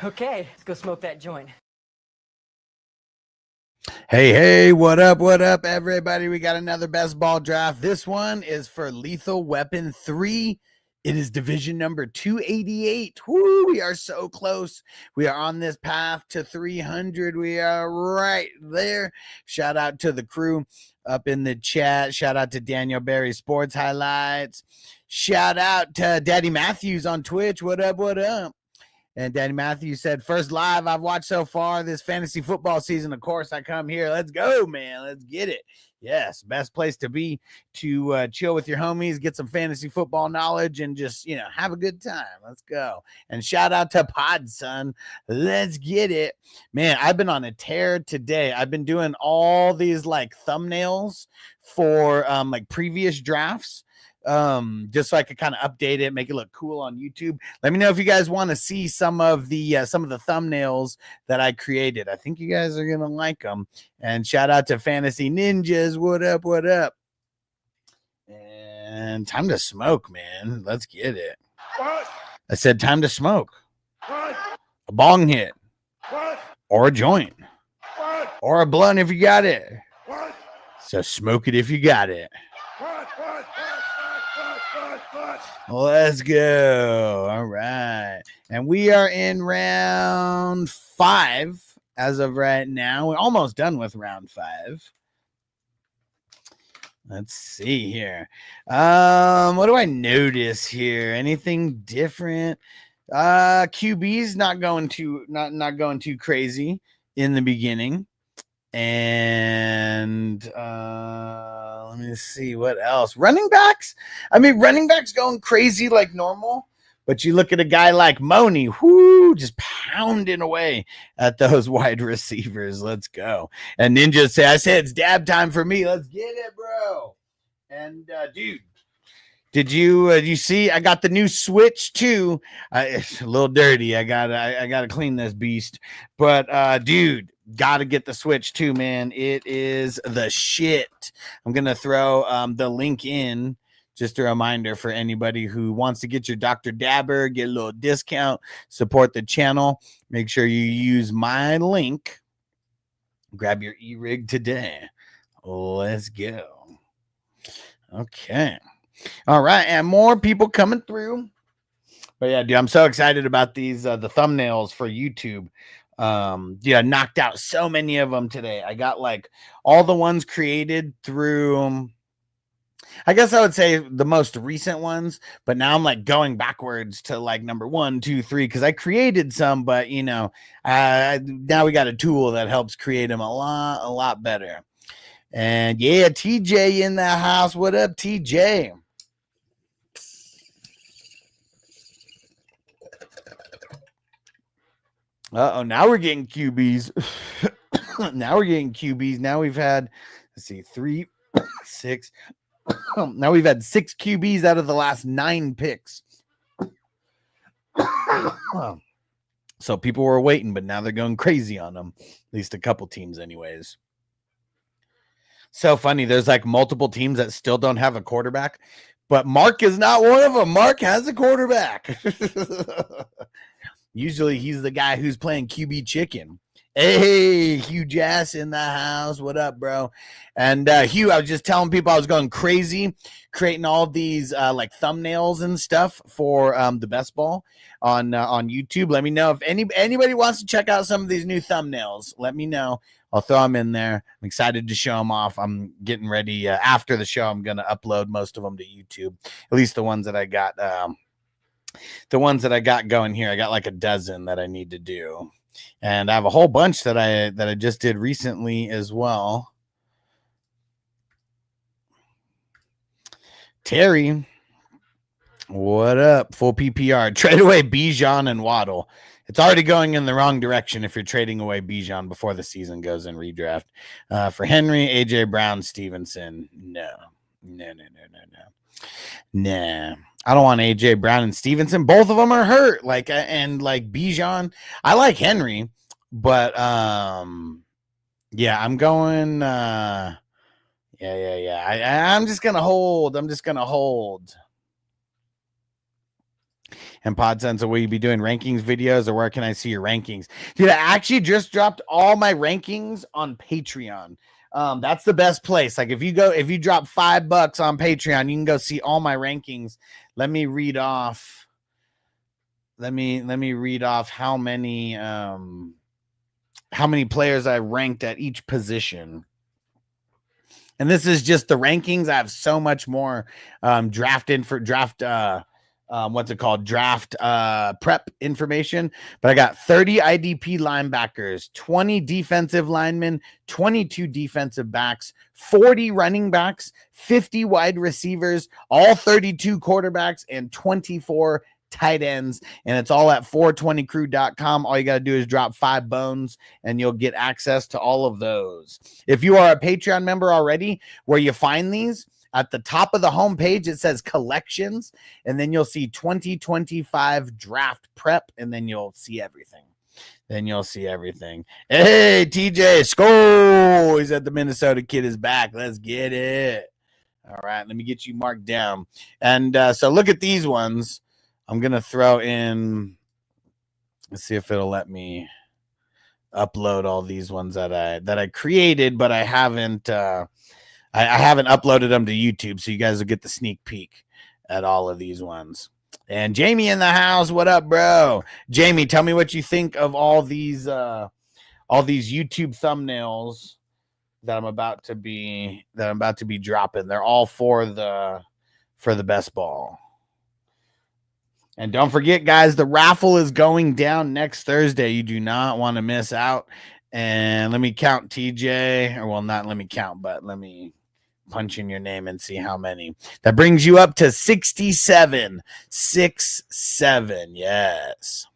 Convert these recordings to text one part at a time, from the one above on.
Okay, let's go smoke that joint. Hey, what up, everybody? We got another best ball draft. This one is for Lethal Weapon 3. It is division number 288. Woo, we are so close. We are on this path to 300. We are right there. Shout out to the crew up in the chat. Shout out to Daniel Berry Sports Highlights. Shout out to Daddy Matthews on Twitch. What up? And Danny Matthews said, first live I've watched so far this fantasy football season. Of course, I come here. Let's go, man. Let's get it. Yes, best place to be to chill with your homies, get some fantasy football knowledge, and just, have a good time. Let's go. And shout out to Pod Son. Let's get it. Man, I've been on a tear today. I've been doing all these like thumbnails for like previous drafts. Just so I could kind of update it, make it look cool on YouTube. Let me know if you guys want to see some of the thumbnails that I created. I think you guys are gonna like them. And shout out to Fantasy Ninjas. What up? And time to smoke, man. Let's get it. What? I said time to smoke. What? A bong hit. What? Or a joint. What? Or a blunt if you got it. What? So smoke it if you got it. What? Let's go. All right. And we are in round 5 as of right now. We're almost done with round 5. Let's see here. What do I notice here? Anything different? QB's not going too crazy in the beginning. And let me see what else. Running backs. I mean, running backs going crazy like normal. But you look at a guy like Moni, just pounding away at those wide receivers. Let's go. And Ninja say, I said it's dab time for me. Let's get it, bro. And dude, did you see? I got the new Switch too. It's a little dirty. I gotta clean this beast. But dude, gotta get the Switch too, man. It is the shit. I'm gonna throw the link in. Just a reminder for anybody who wants to get your Dr. Dabber, get a little discount, support the channel. Make sure you use my link. Grab your e-rig today. Let's go. Okay. All right. And more people coming through. But yeah, dude, I'm so excited about these, the thumbnails for YouTube. I knocked out so many of them today. I got like all the ones created through, I guess I would say the most recent ones, but now I'm like going backwards to like number 1, 2, 3, because I created some, but now we got a tool that helps create them a lot better. And yeah, TJ in the house. What up, TJ? Now we're getting QBs. Now we've had, let's see, 3, 6. Now we've had 6 QBs out of the last 9 picks. So people were waiting, but now they're going crazy on them. At least a couple teams anyways. So funny. There's like multiple teams that still don't have a quarterback, but Mark is not one of them. Mark has a quarterback. Usually he's the guy who's playing QB chicken. Hey, Hugh Jass in the house. What up, bro? And Hugh, I was just telling people I was going crazy creating all these like thumbnails and stuff for the best ball on YouTube. Let me know if anybody wants to check out some of these new thumbnails. Let me know. I'll throw them in there. I'm excited to show them off. I'm getting ready. After the show, I'm going to upload most of them to YouTube, at least the ones that I got. The ones that I got going here, I got like a dozen that I need to do. And I have a whole bunch that I just did recently as well. Terry, what up? Full PPR. Trade away Bijan and Waddle. It's already going in the wrong direction if you're trading away Bijan before the season goes in redraft. For Henry, AJ Brown, Stevenson. No. Nah. I don't want AJ Brown and Stevenson. Both of them are hurt. And Bijan. I like Henry, but yeah, I'm going yeah. I'm just gonna hold. And PodSense, will you be doing rankings videos, or where can I see your rankings? Dude, I actually just dropped all my rankings on Patreon. That's the best place. Like if you drop $5 on Patreon, you can go see all my rankings. Let me read off. Let me read off how many players I ranked at each position. And this is just the rankings. I have so much more draft prep information. But I got 30 IDP linebackers, 20 defensive linemen, 22 defensive backs, 40 running backs, 50 wide receivers, all 32 quarterbacks, and 24 tight ends. And it's all at 420crew.com. All you got to do is drop 5 bones and you'll get access to all of those. If you are a Patreon member already, where you find these, at the top of the homepage, it says collections, and then you'll see 2025 draft prep, and then you'll see everything. Hey, TJ, score! He said the Minnesota kid is back. Let's get it. All right, let me get you marked down. And so look at these ones. I'm going to throw in, let's see if it'll let me upload all these ones that I created, but I haven't I haven't uploaded them to YouTube, so you guys will get the sneak peek at all of these ones. And Jamie in the house, what up, bro? Jamie, tell me what you think of all these YouTube thumbnails that I'm about to be dropping. They're all for the best ball. And don't forget, guys, the raffle is going down next Thursday. You do not want to miss out. And let me count TJ, or well, not let me count, but let me punch in your name and see how many. That brings you up to 67. 67, yes.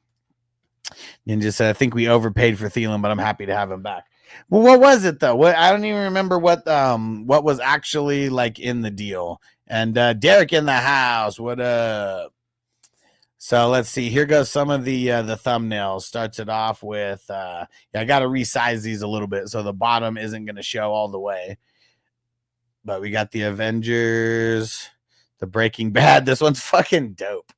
Ninja said, I think we overpaid for Thielen, but I'm happy to have him back. Well, what was it though? I don't even remember what was actually like in the deal. And Derek in the house, what up? So let's see. Here goes some of the thumbnails. Starts it off with I got to resize these a little bit so the bottom isn't going to show all the way. But we got the Avengers, the Breaking Bad. This one's fucking dope.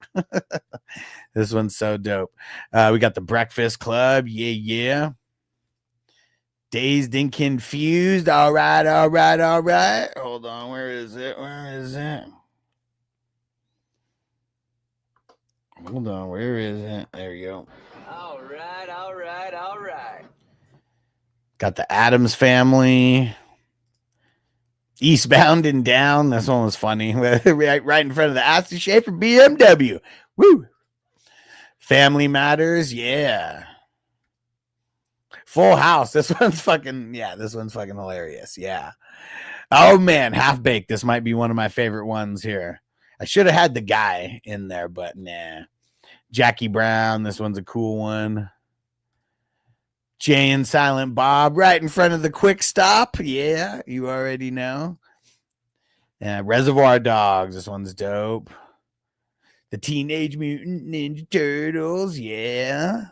This one's so dope. We got the Breakfast Club. Yeah. Dazed and Confused. All right. Hold on. Where is it? Hold on. Where is it? There you go. All right. Got the Addams Family. Eastbound and Down. This one was funny. right in front of the Aston Schaefer BMW. Woo. Family Matters. Yeah. Full House. This one's fucking hilarious. Yeah. Oh, man. Half Baked. This might be one of my favorite ones here. I should have had the guy in there, but nah. Jackie Brown. This one's a cool one. Jay and Silent Bob right in front of the Quick Stop. Yeah, you already know. Reservoir Dogs. This one's dope. The Teenage Mutant Ninja Turtles. Yeah.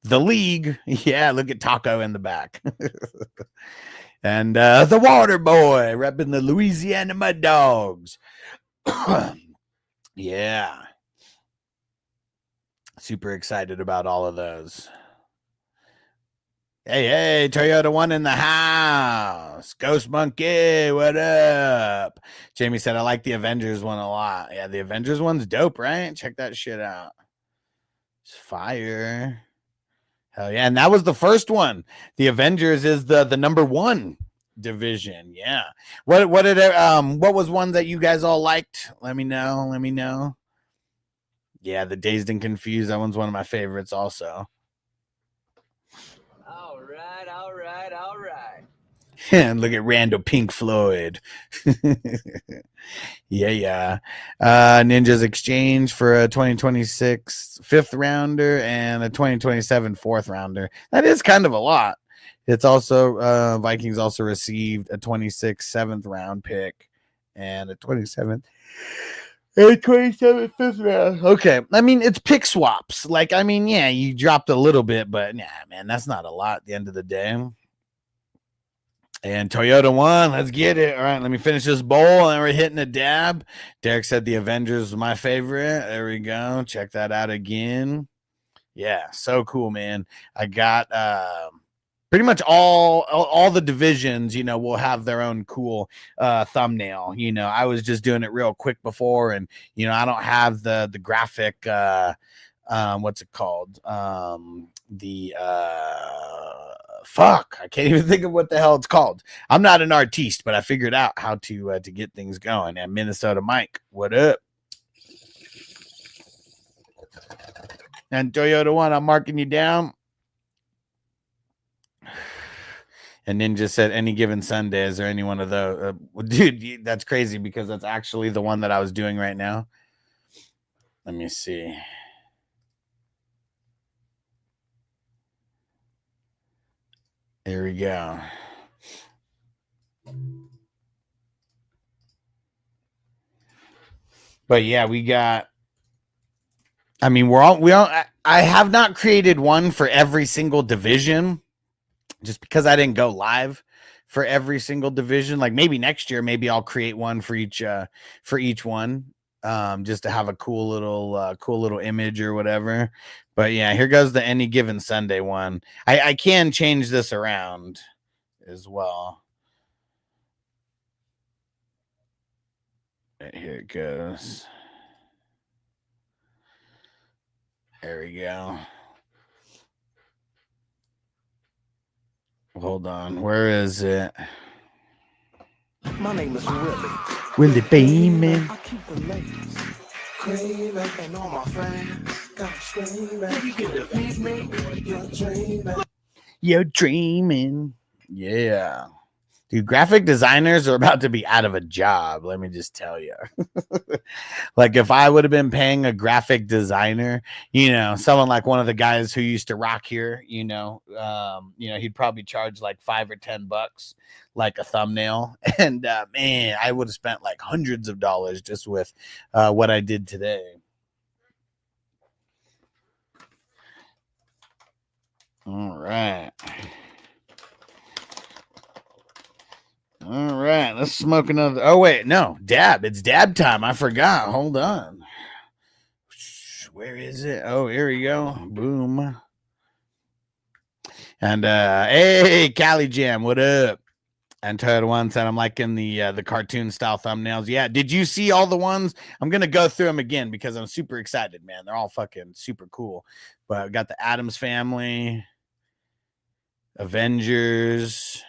The League. Yeah, look at Taco in the back. And the Water Boy repping the Louisiana Mud Dogs. Yeah. Super excited about all of those. Hey, Toyota One in the house. Ghost Monkey, what up? Jamie said, I like the Avengers one a lot. Yeah, the Avengers one's dope, right? Check that shit out. It's fire. Hell yeah. And that was the first one. The Avengers is the number 1 division. Yeah. What was one that you guys all liked? Let me know. Yeah, the Dazed and Confused. That one's one of my favorites also. All right. And look at Randall Pink Floyd. Yeah. Ninjas exchange for a 2026 5th rounder and a 2027 4th rounder. That is kind of a lot. It's also Vikings also received a 26 7th round pick and a 27th 5th round. Okay. I mean, it's pick swaps. Like, I mean, yeah, you dropped a little bit, but nah, man, that's not a lot at the end of the day. And Toyota won. Let's get it. All right, let me finish this bowl, and we're hitting a dab. Derek said the Avengers was my favorite. There we go. Check that out again. Yeah, so cool, man. I got pretty much all the divisions, you know, will have their own cool thumbnail. You know, I was just doing it real quick before, and you know, I don't have the graphic what's it called? The fuck, I can't even think of what the hell it's called. I'm not an artiste, but I figured out how to get things going. And Minnesota Mike, what up? And Toyota One, I'm marking you down. And Ninja said, any given Sunday, is there any one of those? Dude, that's crazy because that's actually the one that I was doing right now. Let me see. There we go. But yeah, we got. I mean, I have not created one for every single division, just because I didn't go live for every single division. Like maybe next year, maybe I'll create one for each one, just to have a cool little image or whatever. But yeah, here goes the any given Sunday one. I can change this around as well. Here it goes. There we go. Hold on. Where is it? My name is Willie. Willie Beeman. I keep the ladies craving, and all my fans got screaming. You can defeat me, you're dreaming. You're dreaming. Yeah. Dude, graphic designers are about to be out of a job. Let me just tell you. Like if I would have been paying a graphic designer, you know, someone like one of the guys who used to rock here, you know, he'd probably charge like $5 or $10, like a thumbnail. And man, I would have spent like hundreds of dollars just with what I did today. All right. All right, let's smoke another. Oh, wait, no, dab. It's dab time. I forgot. Hold on. Where is it? Oh, here we go. Boom. And hey, Cali Jam, what up? And Toad One said I'm liking the cartoon style thumbnails. Yeah, did you see all the ones? I'm gonna go through them again because I'm super excited, man. They're all fucking super cool. But I got the Addams Family, Avengers,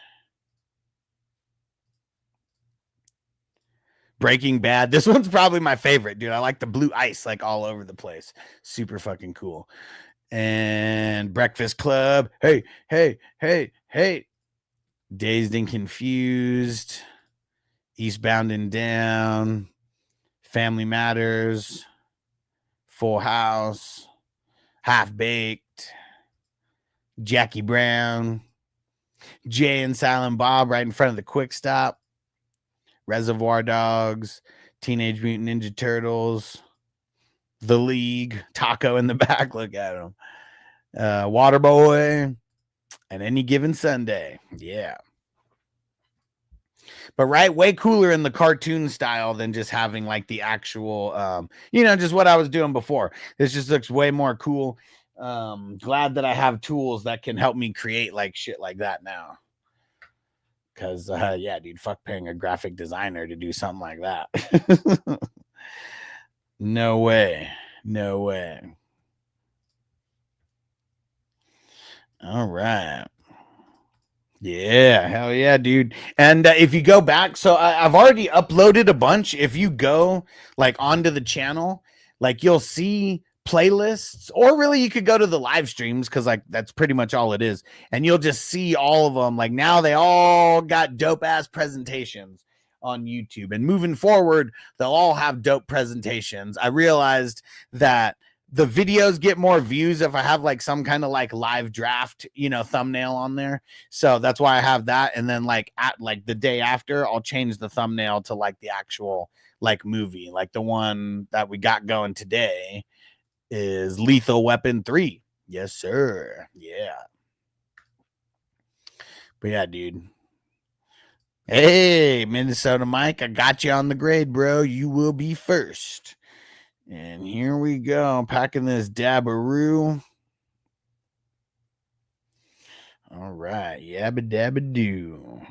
Breaking Bad. This one's probably my favorite, dude. I like the blue ice like all over the place. Super fucking cool. And Breakfast Club. Hey, hey, hey, hey. Dazed and Confused. Eastbound and Down. Family Matters. Full House. Half Baked. Jackie Brown. Jay and Silent Bob right in front of the Quick Stop. Reservoir Dogs, Teenage Mutant Ninja Turtles, The League, Taco in the back. Look at him. Waterboy, and Any Given Sunday. Yeah. But right, way cooler in the cartoon style than just having like the actual, just what I was doing before. This just looks way more cool. Glad that I have tools that can help me create like shit like that now. Because, yeah, dude, fuck paying a graphic designer to do something like that. No way. No way. All right. Yeah, hell yeah, dude. And if you go back, so I've already uploaded a bunch. If you go, like, onto the channel, like, you'll see playlists, or really you could go to the live streams because like that's pretty much all it is, and you'll just see all of them. Like now they all got dope ass presentations on YouTube, and moving forward they'll all have dope presentations. I realized that the videos get more views if I have like some kind of like live draft, thumbnail on there. So that's why I have that. And then like at like the day after, I'll change the thumbnail to like the actual like movie, like the one that we got going today is Lethal Weapon 3. Yes, sir. Yeah. But yeah, dude. Hey, Minnesota Mike, I got you on the grade, bro. You will be first. And here we go, packing this dabbaroo. All right, yabba dabba doo.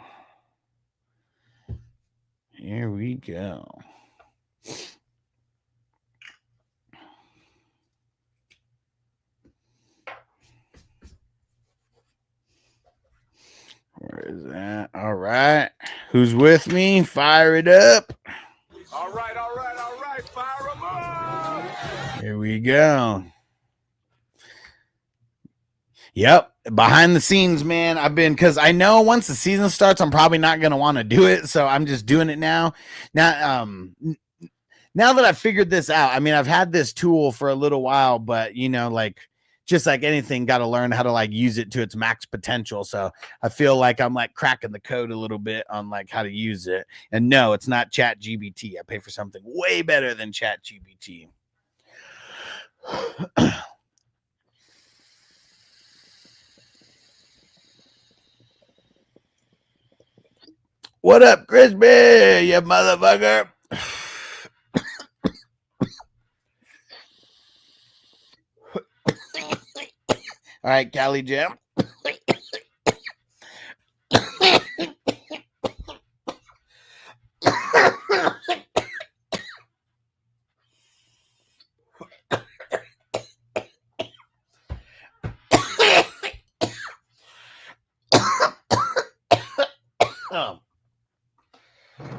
Here we go. Where is that? All right. Who's with me? Fire it up. All right. Fire 'em up. Here we go. Yep. Behind the scenes, man. Because I know once the season starts, I'm probably not going to want to do it. So I'm just doing it now. Now that I've figured this out, I mean, I've had this tool for a little while, but just like anything, got to learn how to like use it to its max potential. So I feel like I'm like cracking the code a little bit on like how to use it. And no, it's not Chat GBT. I pay for something way better than Chat GBT. What up, Crispy? You motherfucker. All right, Cali Jam.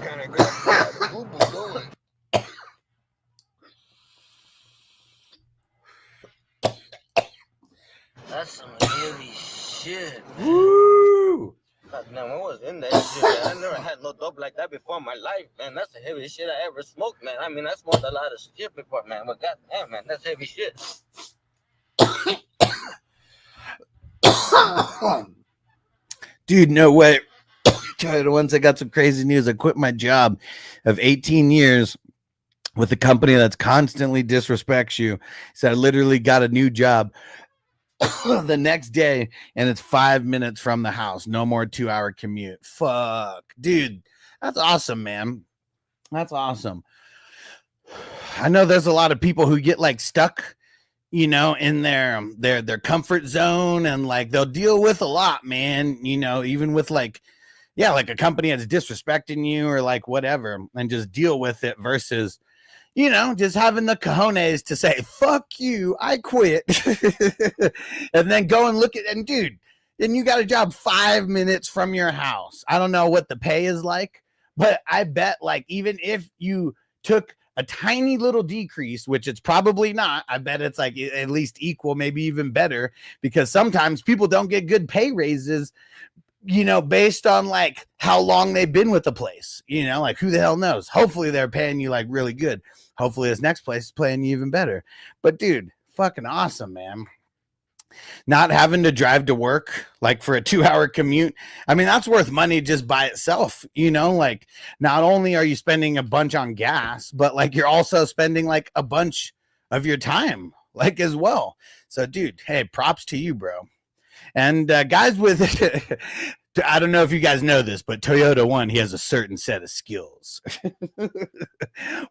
Kind of got the boo-boo going. That's some heavy shit, man. Woo! God, man, what was in that shit, man? I never had no dope like that before in my life, man. That's the heaviest shit I ever smoked, man. I mean, I smoked a lot of shit before, man. But goddamn, man, that's heavy shit. Dude, no way. Once I got some crazy news, I quit my job of 18 years with a company that's constantly disrespects you. So I literally got a new job the next day, and it's 5 minutes from the house. No more 2-hour commute. Fuck, dude, that's awesome, man. That's awesome. I know there's a lot of people who get like stuck, in their comfort zone, and like they'll deal with a lot, man. Even with like a company that's disrespecting you or like whatever, and just deal with it versus, just having the cojones to say, fuck you, I quit. And then go and look at, and dude, and you got a job 5 minutes from your house. I don't know what the pay is like, but I bet like, even if you took a tiny little decrease, which it's probably not, I bet it's like at least equal, maybe even better, because sometimes people don't get good pay raises, based on like how long they've been with the place, like who the hell knows? Hopefully they're paying you like really good. Hopefully this next place is paying you even better. But dude, fucking awesome, man. Not having to drive to work like for a 2-hour commute. I mean, that's worth money just by itself, like not only are you spending a bunch on gas, but like you're also spending like a bunch of your time like as well. So dude, hey, props to you, bro. And guys with I don't know if you guys know this, but Toyota One, he has a certain set of skills.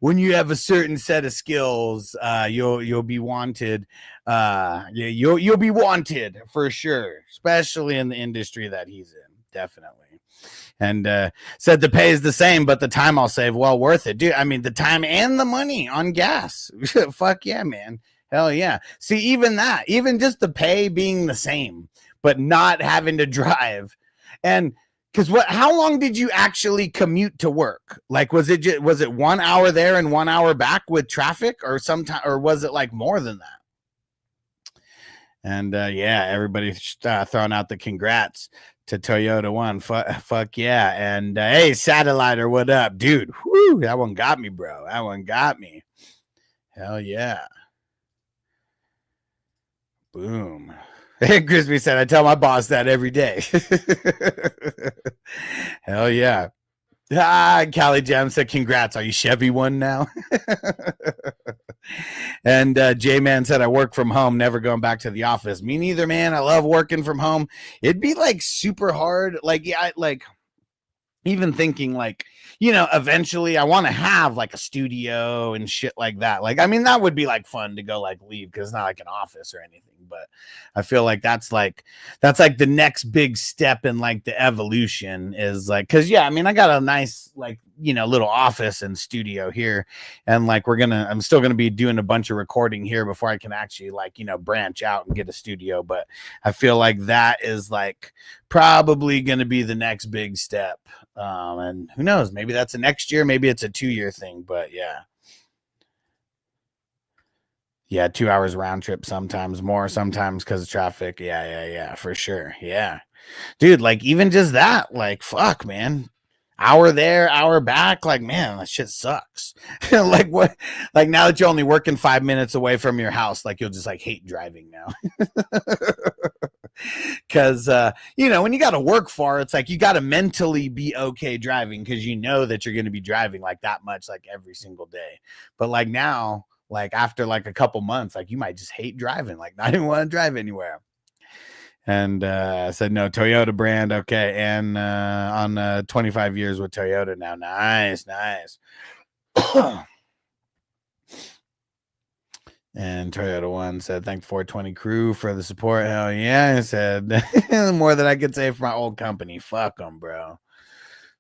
When you have a certain set of skills, you'll be wanted. You'll be wanted for sure, especially in the industry that he's in. Definitely. And said the pay is the same, but the time I'll save, well worth it, dude. I mean, the time and the money on gas. Fuck yeah, man. Hell yeah. See, even just the pay being the same, but not having to drive. And because how long did you actually commute to work? Like, was it 1 hour there and 1 hour back with traffic, or or was it like more than that? And yeah, everybody throwing out the congrats to Toyota One. Fuck yeah. And hey, Satelliter, what up, dude? Whoo, that one got me, bro. That one got me. Hell yeah. Boom. Hey, Crispy said, I tell my boss that every day. Hell yeah. Callie Jam said, congrats. Are you Chevy One now? And J-Man said, I work from home, never going back to the office. Me neither, man. I love working from home. It'd be like super hard. Like, yeah, even thinking like, you know, eventually I want to have like a studio and shit like that. Like, I mean, that would be like fun to go like leave because it's not like an office or anything. But I feel like that's like the next big step in like the evolution is like, because yeah, I mean, I got a nice like, you know, little office and studio here, and like I'm still gonna be doing a bunch of recording here before I can actually like, you know, branch out and get a studio. But I feel like that is like probably gonna be the next big step. And who knows, maybe that's a next year, maybe it's a 2-year thing, but yeah. Yeah, 2 hours round trip, sometimes more, sometimes because of traffic. Yeah, for sure. Yeah. Dude, like even just that, like fuck, man. Hour there, hour back, like man, that shit sucks. Like what? Like now that you're only working 5 minutes away from your house, like you'll just like hate driving now. Because you know, when you got to work far, it's like you got to mentally be okay driving because you know that you're going to be driving like that much, like every single day. But like now, like after like a couple months, like you might just hate driving, like not even want to drive anywhere. And I said, no, Toyota brand. Okay. And on 25 years with Toyota now. Nice. And Toyota One said, thank the 420 crew for the support. Hell yeah. I said, more than I could say for my old company. Fuck them, bro.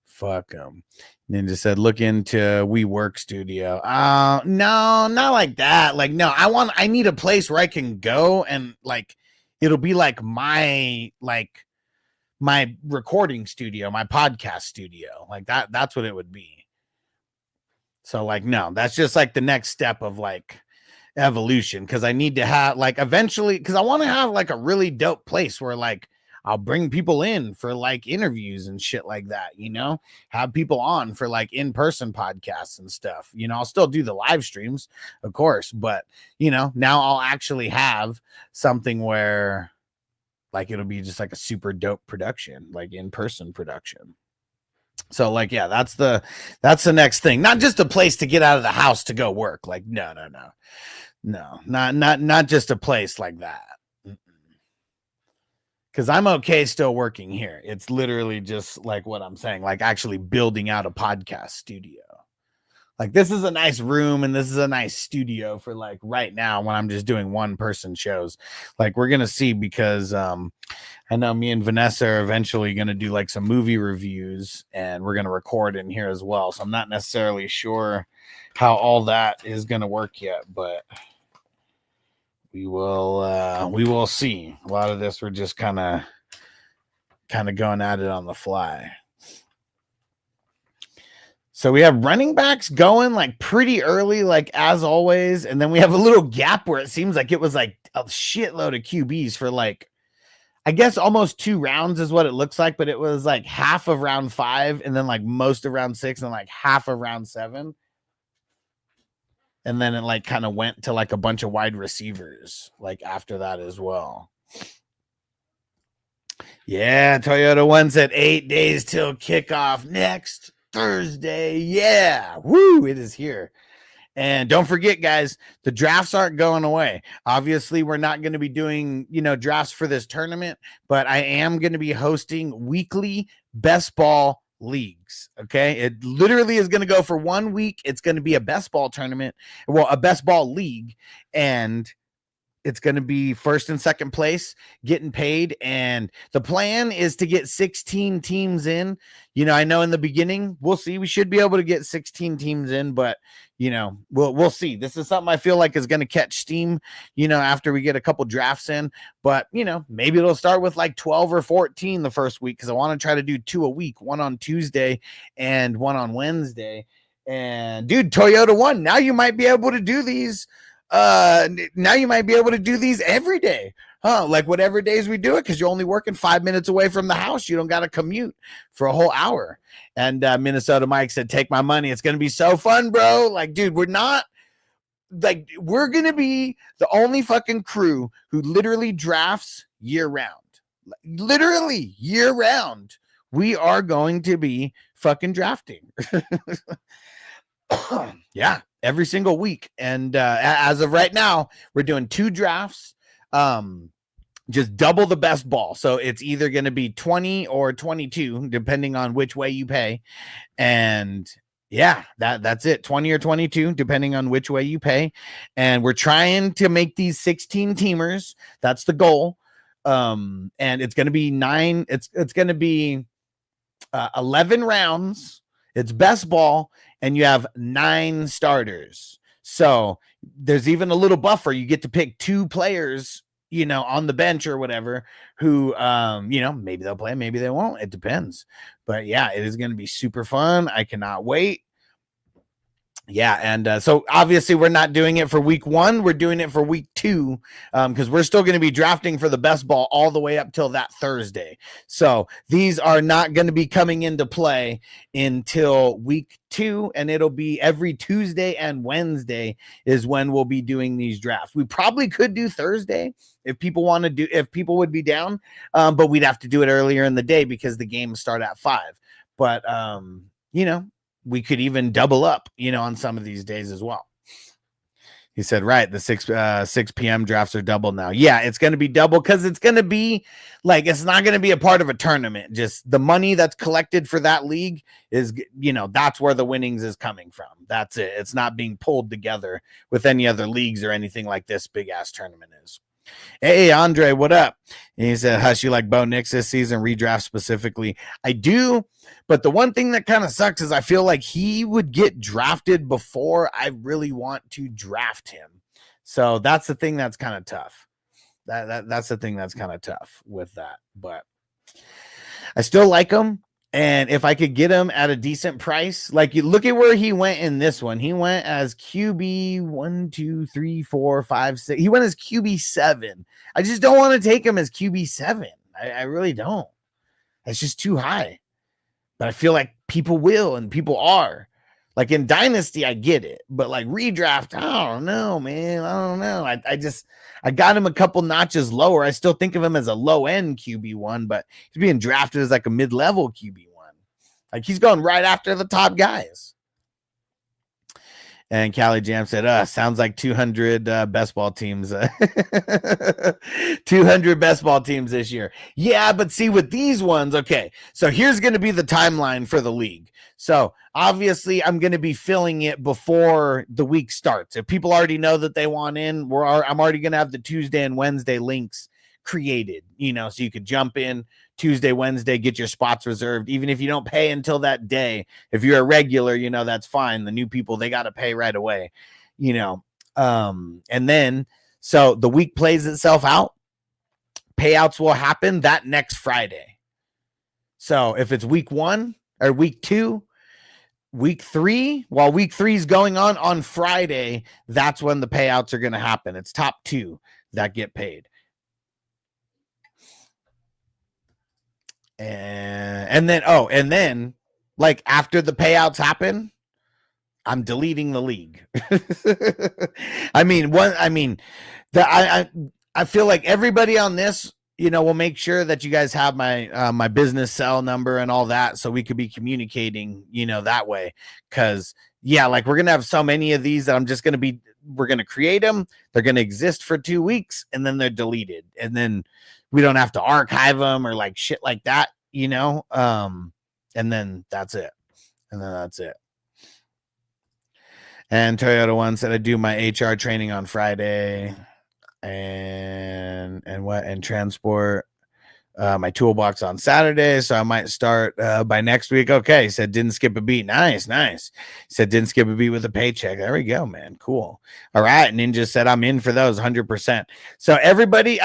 Fuck them. Ninja said, look into WeWork Studio. No, not like that. Like, no, I need a place where I can go and like, it'll be like my recording studio, my podcast studio. Like that's what it would be. So like, no, that's just like the next step of like evolution. Cause I need to have like eventually, cause I want to have like a really dope place where like I'll bring people in for like interviews and shit like that, you know, have people on for like in-person podcasts and stuff. You know, I'll still do the live streams, of course, but you know, now I'll actually have something where like it'll be just like a super dope production, like in-person production. So like, yeah, that's the next thing. Not just a place to get out of the house to go work. Like, no, not just a place like that. Because I'm okay still working here. It's literally just like what I'm saying, like actually building out a podcast studio. Like this is a nice room and this is a nice studio for like right now when I'm just doing 1-person shows. Like we're going to see, because I know me and Vanessa are eventually going to do like some movie reviews and we're going to record in here as well. So I'm not necessarily sure how all that is going to work yet, but we will see. A lot of this we're just kind of going at it on the fly. So we have running backs going like pretty early, like as always, and then we have a little gap where it seems like it was like a shitload of QBs for like, I guess almost 2 rounds is what it looks like, but it was like half of round 5 and then like most of round 6 and like half of round 7. And then it like kind of went to like a bunch of wide receivers like after that as well. Yeah, Toyota One said 8 days till kickoff next Thursday. Yeah, woo, it is here. And don't forget, guys, the drafts aren't going away. Obviously, we're not going to be doing, you know, drafts for this tournament, but I am going to be hosting weekly best ball leagues. Okay, it literally is going to go for 1 week. It's going to be a best ball tournament, well, a best ball league, and it's going to be first and second place getting paid. And the plan is to get 16 teams in. You know, I know in the beginning, we'll see. We should be able to get 16 teams in, but you know, we'll see. This is something I feel like is going to catch steam, you know, after we get a couple drafts in. But, you know, maybe it'll start with like 12 or 14 the first week, because I want to try to do 2 a week, one on Tuesday and one on Wednesday. And dude, Toyota One, now you might be able to do these. Now you might be able to do these every day, huh? Like whatever days we do it, because you're only working 5 minutes away from the house. You don't got to commute for a whole hour. And Minnesota Mike said, take my money. It's going to be so fun, bro. Like, dude, we're going to be the only fucking crew who literally drafts year round. Literally year round. We are going to be fucking drafting. Yeah, every single week. And as of right now, we're doing 2 drafts. just double the best ball. So it's either going to be 20 or 22, depending on which way you pay. And yeah, that's it. 20 or 22, depending on which way you pay. And we're trying to make these 16 teamers. That's the goal. And it's going to be it's going to be 11 rounds. It's best ball, and you have 9 starters. So there's even a little buffer. You get to pick 2 players, on the bench or whatever, who, maybe they'll play, maybe they won't. It depends. But yeah, it is going to be super fun. I cannot wait. Yeah, and so obviously we're not doing it for week 1. We're doing it for week 2 because we're still going to be drafting for the best ball all the way up till that Thursday. So these are not going to be coming into play until week 2, and it'll be every Tuesday and Wednesday is when we'll be doing these drafts. We probably could do Thursday if people would be down, but we'd have to do it earlier in the day because the games start at 5. But we could even double up, on some of these days as well. He said, right, the 6 p.m. drafts are double now. Yeah, it's going to be double because it's going to be it's not going to be a part of a tournament. Just the money that's collected for that league is, that's where the winnings is coming from. That's it. It's not being pulled together with any other leagues or anything like this big ass tournament is. Hey, Andre, what up? And he said, hush, you like Bo Nix this season, redraft specifically? I do, but the one thing that kind of sucks is I feel like he would get drafted before I really want to draft him. So that's the thing that's kind of tough. That's the thing that's kind of tough with that. But I still like him. And if I could get him at a decent price, you look at where he went in this one. He went as QB 1, 2, 3, 4, 5, 6. He went as QB 7. I just don't want to take him as QB 7. I really don't. It's just too high. But I feel like people will and people are. In Dynasty, I get it. But redraft, I don't know, man. I don't know. I got him a couple notches lower. I still think of him as a low-end QB1, but he's being drafted as a mid-level QB1. He's going right after the top guys. And Callie Jam said, sounds like 200 best ball teams. 200 best ball teams this year. Yeah, but see, with these ones, okay, so here's going to be the timeline for the league. So obviously I'm going to be filling it before the week starts. If people already know that they want in, I'm already going to have the Tuesday and Wednesday links created, so you could jump in Tuesday, Wednesday, get your spots reserved, even if you don't pay until that day. If you're a regular, that's fine. The new people, they got to pay right away, and then, so the week plays itself out. Payouts will happen that next Friday. So if it's week 1 or week 2, week 3, while week 3 is going on Friday, that's when the payouts are going to happen. It's top 2 that get paid. And then after the payouts happen, I'm deleting the league. I feel like everybody on this, we'll make sure that you guys have my business cell number and all that, so we could be communicating, that way. Cause we're going to have so many of these that we're going to create them. They're going to exist for 2 weeks and then they're deleted. And then we don't have to archive them or shit like that, and then that's it. And Toyota One said, I do my HR training on Friday and transport my toolbox on Saturday. So I might start by next week. Okay. He said, didn't skip a beat. Nice. He said, didn't skip a beat with a paycheck. There we go, man. Cool. All right. Ninja said, I'm in for those 100%. So everybody,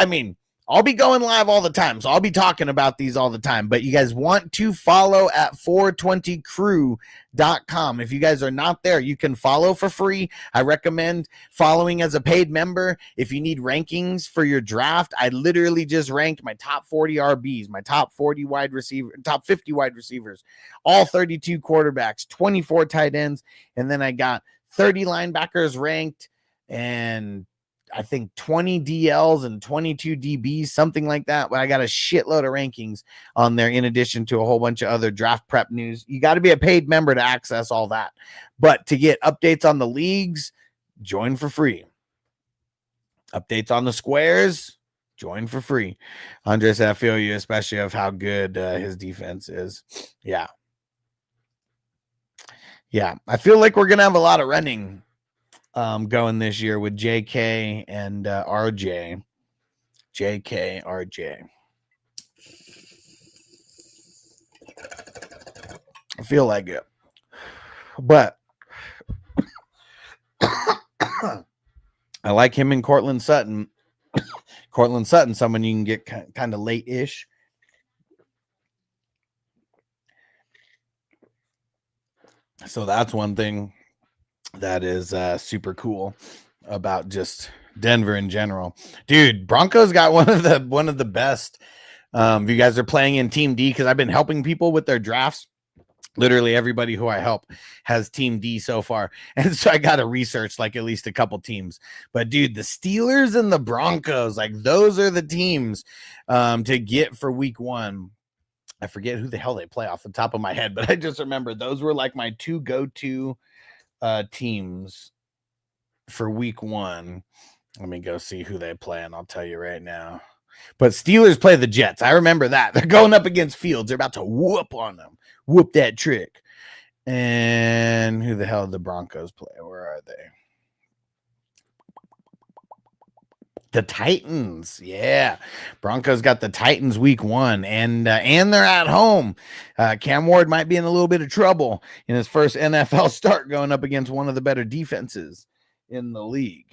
I'll be going live all the time, so I'll be talking about these all the time. But you guys want to follow at 420crew.com. If you guys are not there, you can follow for free. I recommend following as a paid member. If you need rankings for your draft, I literally just ranked my top 40 RBs, my top 50 wide receivers, all 32 quarterbacks, 24 tight ends, and then I got 30 linebackers ranked, and I think 20 DLs and 22 DBs, something like that. But I got a shitload of rankings on there in addition to a whole bunch of other draft prep news. You got to be a paid member to access all that. But to get updates on the leagues, join for free. Updates on the squares, Join for free. Andres, I feel you, especially of how good his defense is. Yeah. Yeah. I feel like we're going to have a lot of running going this year with JK and RJ. JK, RJ. I feel like it. But I like him and Cortland Sutton. Cortland Sutton, someone you can get kind of late-ish. So that's one thing that is super cool about just Denver in general. Dude, Broncos got one of the best. If you guys are playing in Team D, because I've been helping people with their drafts. Literally everybody who I help has Team D so far. And so I got to research like at least a couple teams. But dude, the Steelers and the Broncos, like those are the teams to get for week 1. I forget who the hell they play off the top of my head, but I just remember those were like my 2 go-to teams for week 1. Let me go see who they play, and I'll tell you right now. But Steelers play the Jets. I remember that. They're going up against Fields. They're about to whoop on them. Whoop that trick. And who the hell did the Broncos play? Where are they? The Titans. Yeah. Broncos got the Titans week 1, and they're at home. Cam Ward might be in a little bit of trouble in his first NFL start going up against one of the better defenses in the league.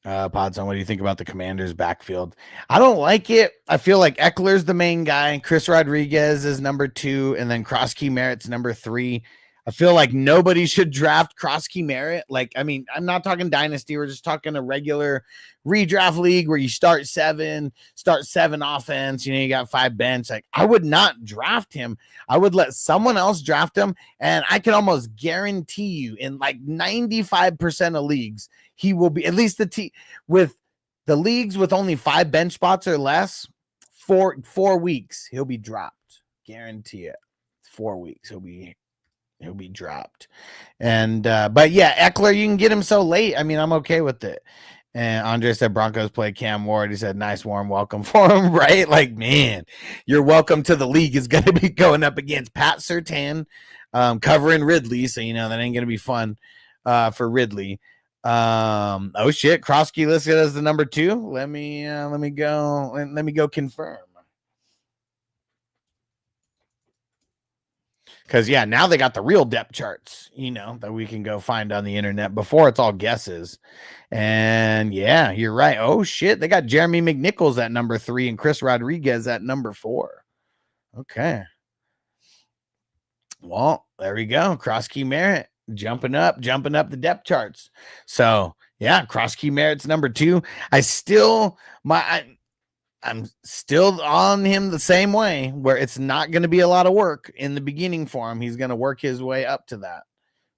Podson, what do you think about the Commanders' backfield? I don't like it. I feel like Eckler's the main guy. Chris Rodriguez is number 2, and then Krosky Merritt's number 3. I feel like nobody should draft Krosky Merritt. Like, I mean, I'm not talking dynasty. We're just talking a regular redraft league where you start 7 offense. You know, you got 5 bench. Like, I would not draft him. I would let someone else draft him, and I can almost guarantee you in like 95% of leagues, he will be at least with the leagues with only 5 bench spots or less. 4 weeks he'll be dropped. Guarantee it. 4 weeks he'll be dropped. And but yeah, Eckler, you can get him so late. I mean, I'm okay with it. And Andre said Broncos play Cam Ward. He said nice warm welcome for him, right? Like, man, your welcome to the league is going to be going up against Pat Surtain, covering Ridley. So you know that ain't going to be fun for Ridley. Oh shit, Krosky listed as the number 2. Let me go confirm. Because, yeah, now they got the real depth charts, you know, that we can go find on the internet. Before, it's all guesses. And, yeah, you're right. Oh, shit. They got Jeremy McNichols at number 3 and Chris Rodriguez at number 4. Okay. Well, there we go. Krosky Merritt jumping up the depth charts. So, yeah, Krosky Merritt's number 2. I'm still on him the same way, where it's not going to be a lot of work in the beginning for him. He's going to work his way up to that.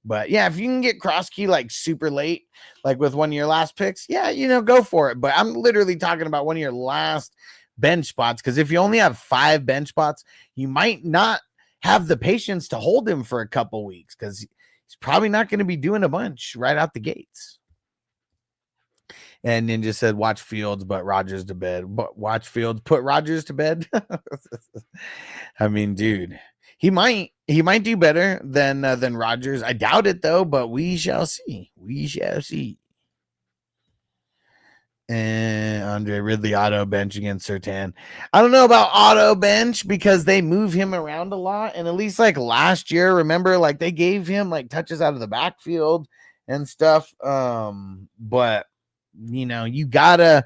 But yeah, if you can get Krosky like super late, like with one of your last picks, yeah, you know, go for it. But I'm literally talking about one of your last bench spots, because if you only have 5 bench spots, you might not have the patience to hold him for a couple weeks, because he's probably not going to be doing a bunch right out the gates. And Ninja said, watch Fields, but Rodgers to bed. But watch Fields, put Rodgers to bed. I mean, dude, he might do better than Rodgers. I doubt it though, but we shall see. We shall see. And Andre Ridley auto bench against Surtain. I don't know about auto bench because they move him around a lot. And at least like last year, remember, like they gave him like touches out of the backfield and stuff. But you know, you gotta,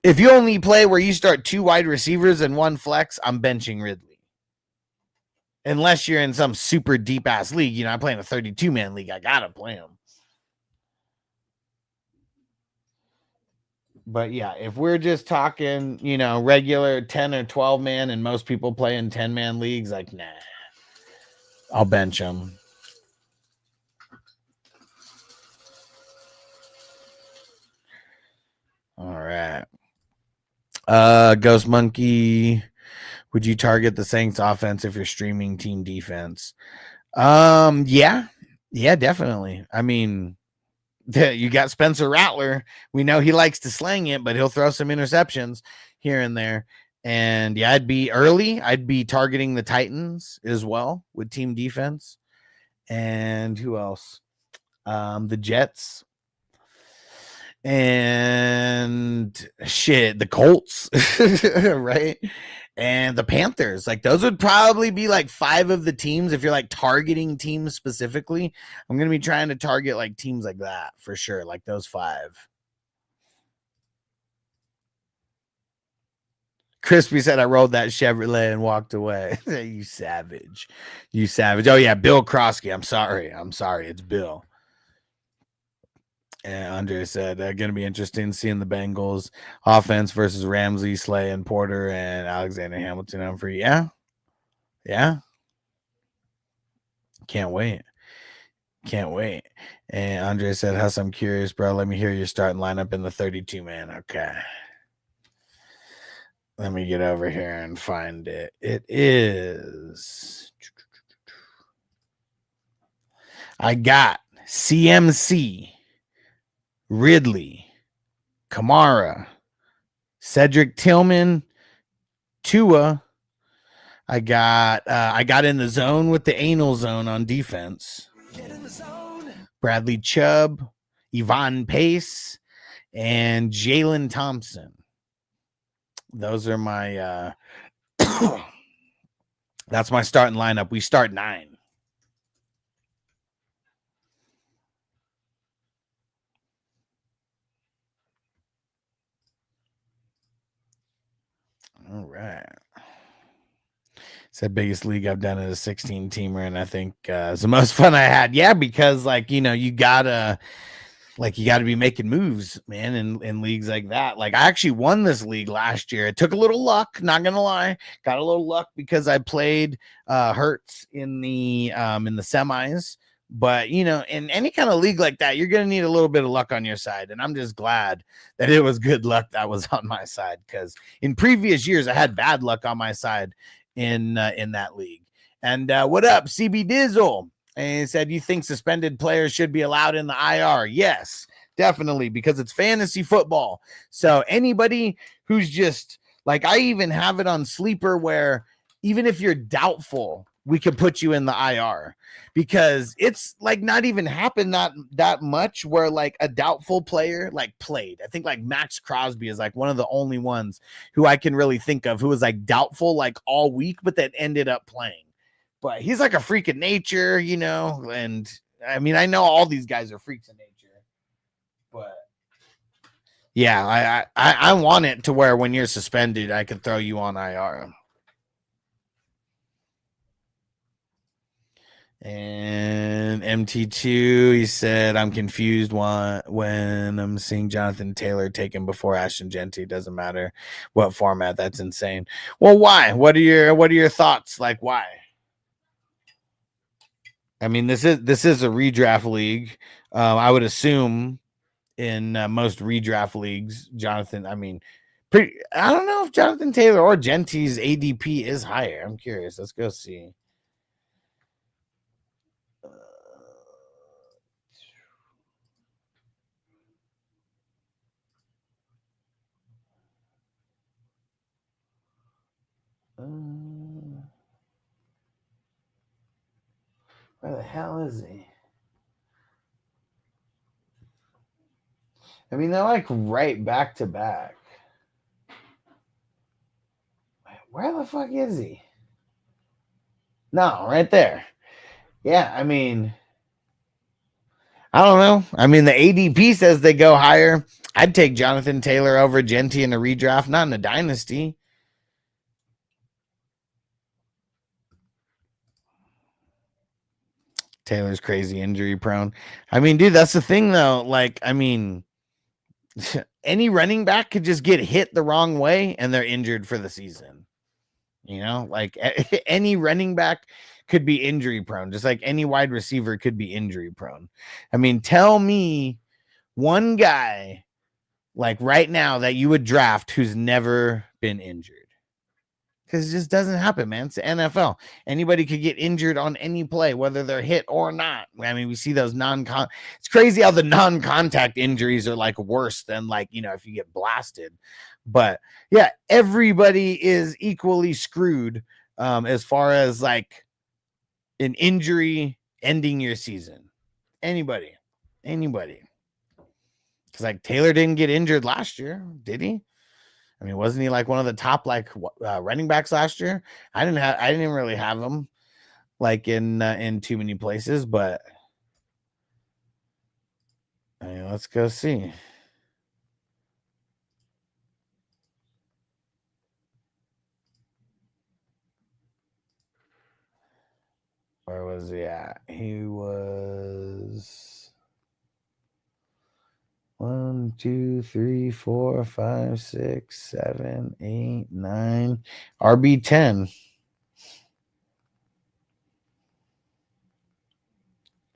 if you only play where you start 2 wide receivers and 1 flex, I'm benching Ridley. Unless you're in some super deep ass league, you know, I'm playing a 32-man league. I gotta play him. But yeah, if we're just talking, you know, regular 10 or 12 man, and most people play in 10-man leagues, like, nah, I'll bench him. All right. Ghost Monkey, would you target the Saints offense if you're streaming team defense? Yeah, definitely. I mean, You got Spencer Rattler. We know he likes to slang it, but he'll throw some interceptions here and there. And yeah, I'd be targeting the Titans as well with team defense. And who else? The Jets. And the Colts, right? And the Panthers. Like, those would probably be like 5 of the teams. If you're like targeting teams specifically, I'm going to be trying to target like teams like that for sure. Like those 5. Crispy said I rolled that Chevrolet and walked away. You savage. Oh yeah, Bill Krosky. I'm sorry. It's Bill. And Andre said, going to be interesting seeing the Bengals offense versus Ramsey, Slay, and Porter, and Alexander Hamilton. Humphrey. Yeah. Can't wait. And Andre said, Huss, I'm curious, bro. Let me hear your starting lineup in the 32 man. Okay. Let me get over here and find it. It is. I got CMC, Ridley, Kamara, Cedric Tillman, Tua. I got in the zone with the anal zone on defense. Get in the zone. Bradley Chubb, Yvonne Pace, and Jalen Thompson. Those are my that's my starting lineup. We start 9. All right. It's the biggest league I've done as a 16-teamer, and I think it's the most fun I had. Yeah, because you gotta be making moves, man, in leagues like that. Like, I actually won this league last year. It took a little luck, not gonna lie. Got a little luck because I played Hurts in the semis. But in any kind of league like that, you're gonna need a little bit of luck on your side. And I'm just glad that it was good luck that was on my side, because in previous years I had bad luck on my side in that league. And what up, CB Dizzle? And he said, you think suspended players should be allowed in the IR? Yes, definitely, because it's fantasy football. So anybody who's just like, I even have it on Sleeper where even if you're doubtful, we could put you in the IR, because it's like not even happened that much where like a doubtful player like played. I think like Max Crosby is like one of the only ones who I can really think of who was like doubtful like all week, but that ended up playing. But he's like a freak of nature, and I mean, I know all these guys are freaks of nature, but yeah, I want it to where when you're suspended, I could throw you on IR. And MT2, he said, I'm confused when I'm seeing Jonathan Taylor taken before Ashton Genty. Doesn't matter what format. That's insane. Well, why? What are your thoughts? Like, why? I mean, this is a redraft league. I would assume in most redraft leagues, Jonathan. I mean, I don't know if Jonathan Taylor or Genty's ADP is higher. I'm curious. Let's go see. Where the hell is he? I mean, they're like right back to back. Where the fuck is he? No, right there. Yeah, I mean, I don't know. I mean, the ADP says they go higher. I'd take Jonathan Taylor over Genty in a redraft, not in a dynasty. Taylor's crazy injury prone. I mean, dude, that's the thing though. Like, I mean, any running back could just get hit the wrong way and they're injured for the season. Like any running back could be injury prone, just like any wide receiver could be injury prone. I mean, tell me one guy like right now that you would draft who's never been injured. because it just doesn't happen, man. It's the NFL. Anybody could get injured on any play, whether they're hit or not. I mean, we see those it's crazy how the non-contact injuries are like worse than like, you know, if you get blasted. But yeah, everybody is equally screwed as far as like an injury ending your season. Anybody. Because like Taylor didn't get injured last year, did he? I mean, wasn't he like one of the top like running backs last year? I didn't really have him like in too many places, but I mean, let's go see. Where was he at? He was 1, 2, 3, 4, 5, 6, 7, 8, 9, RB10.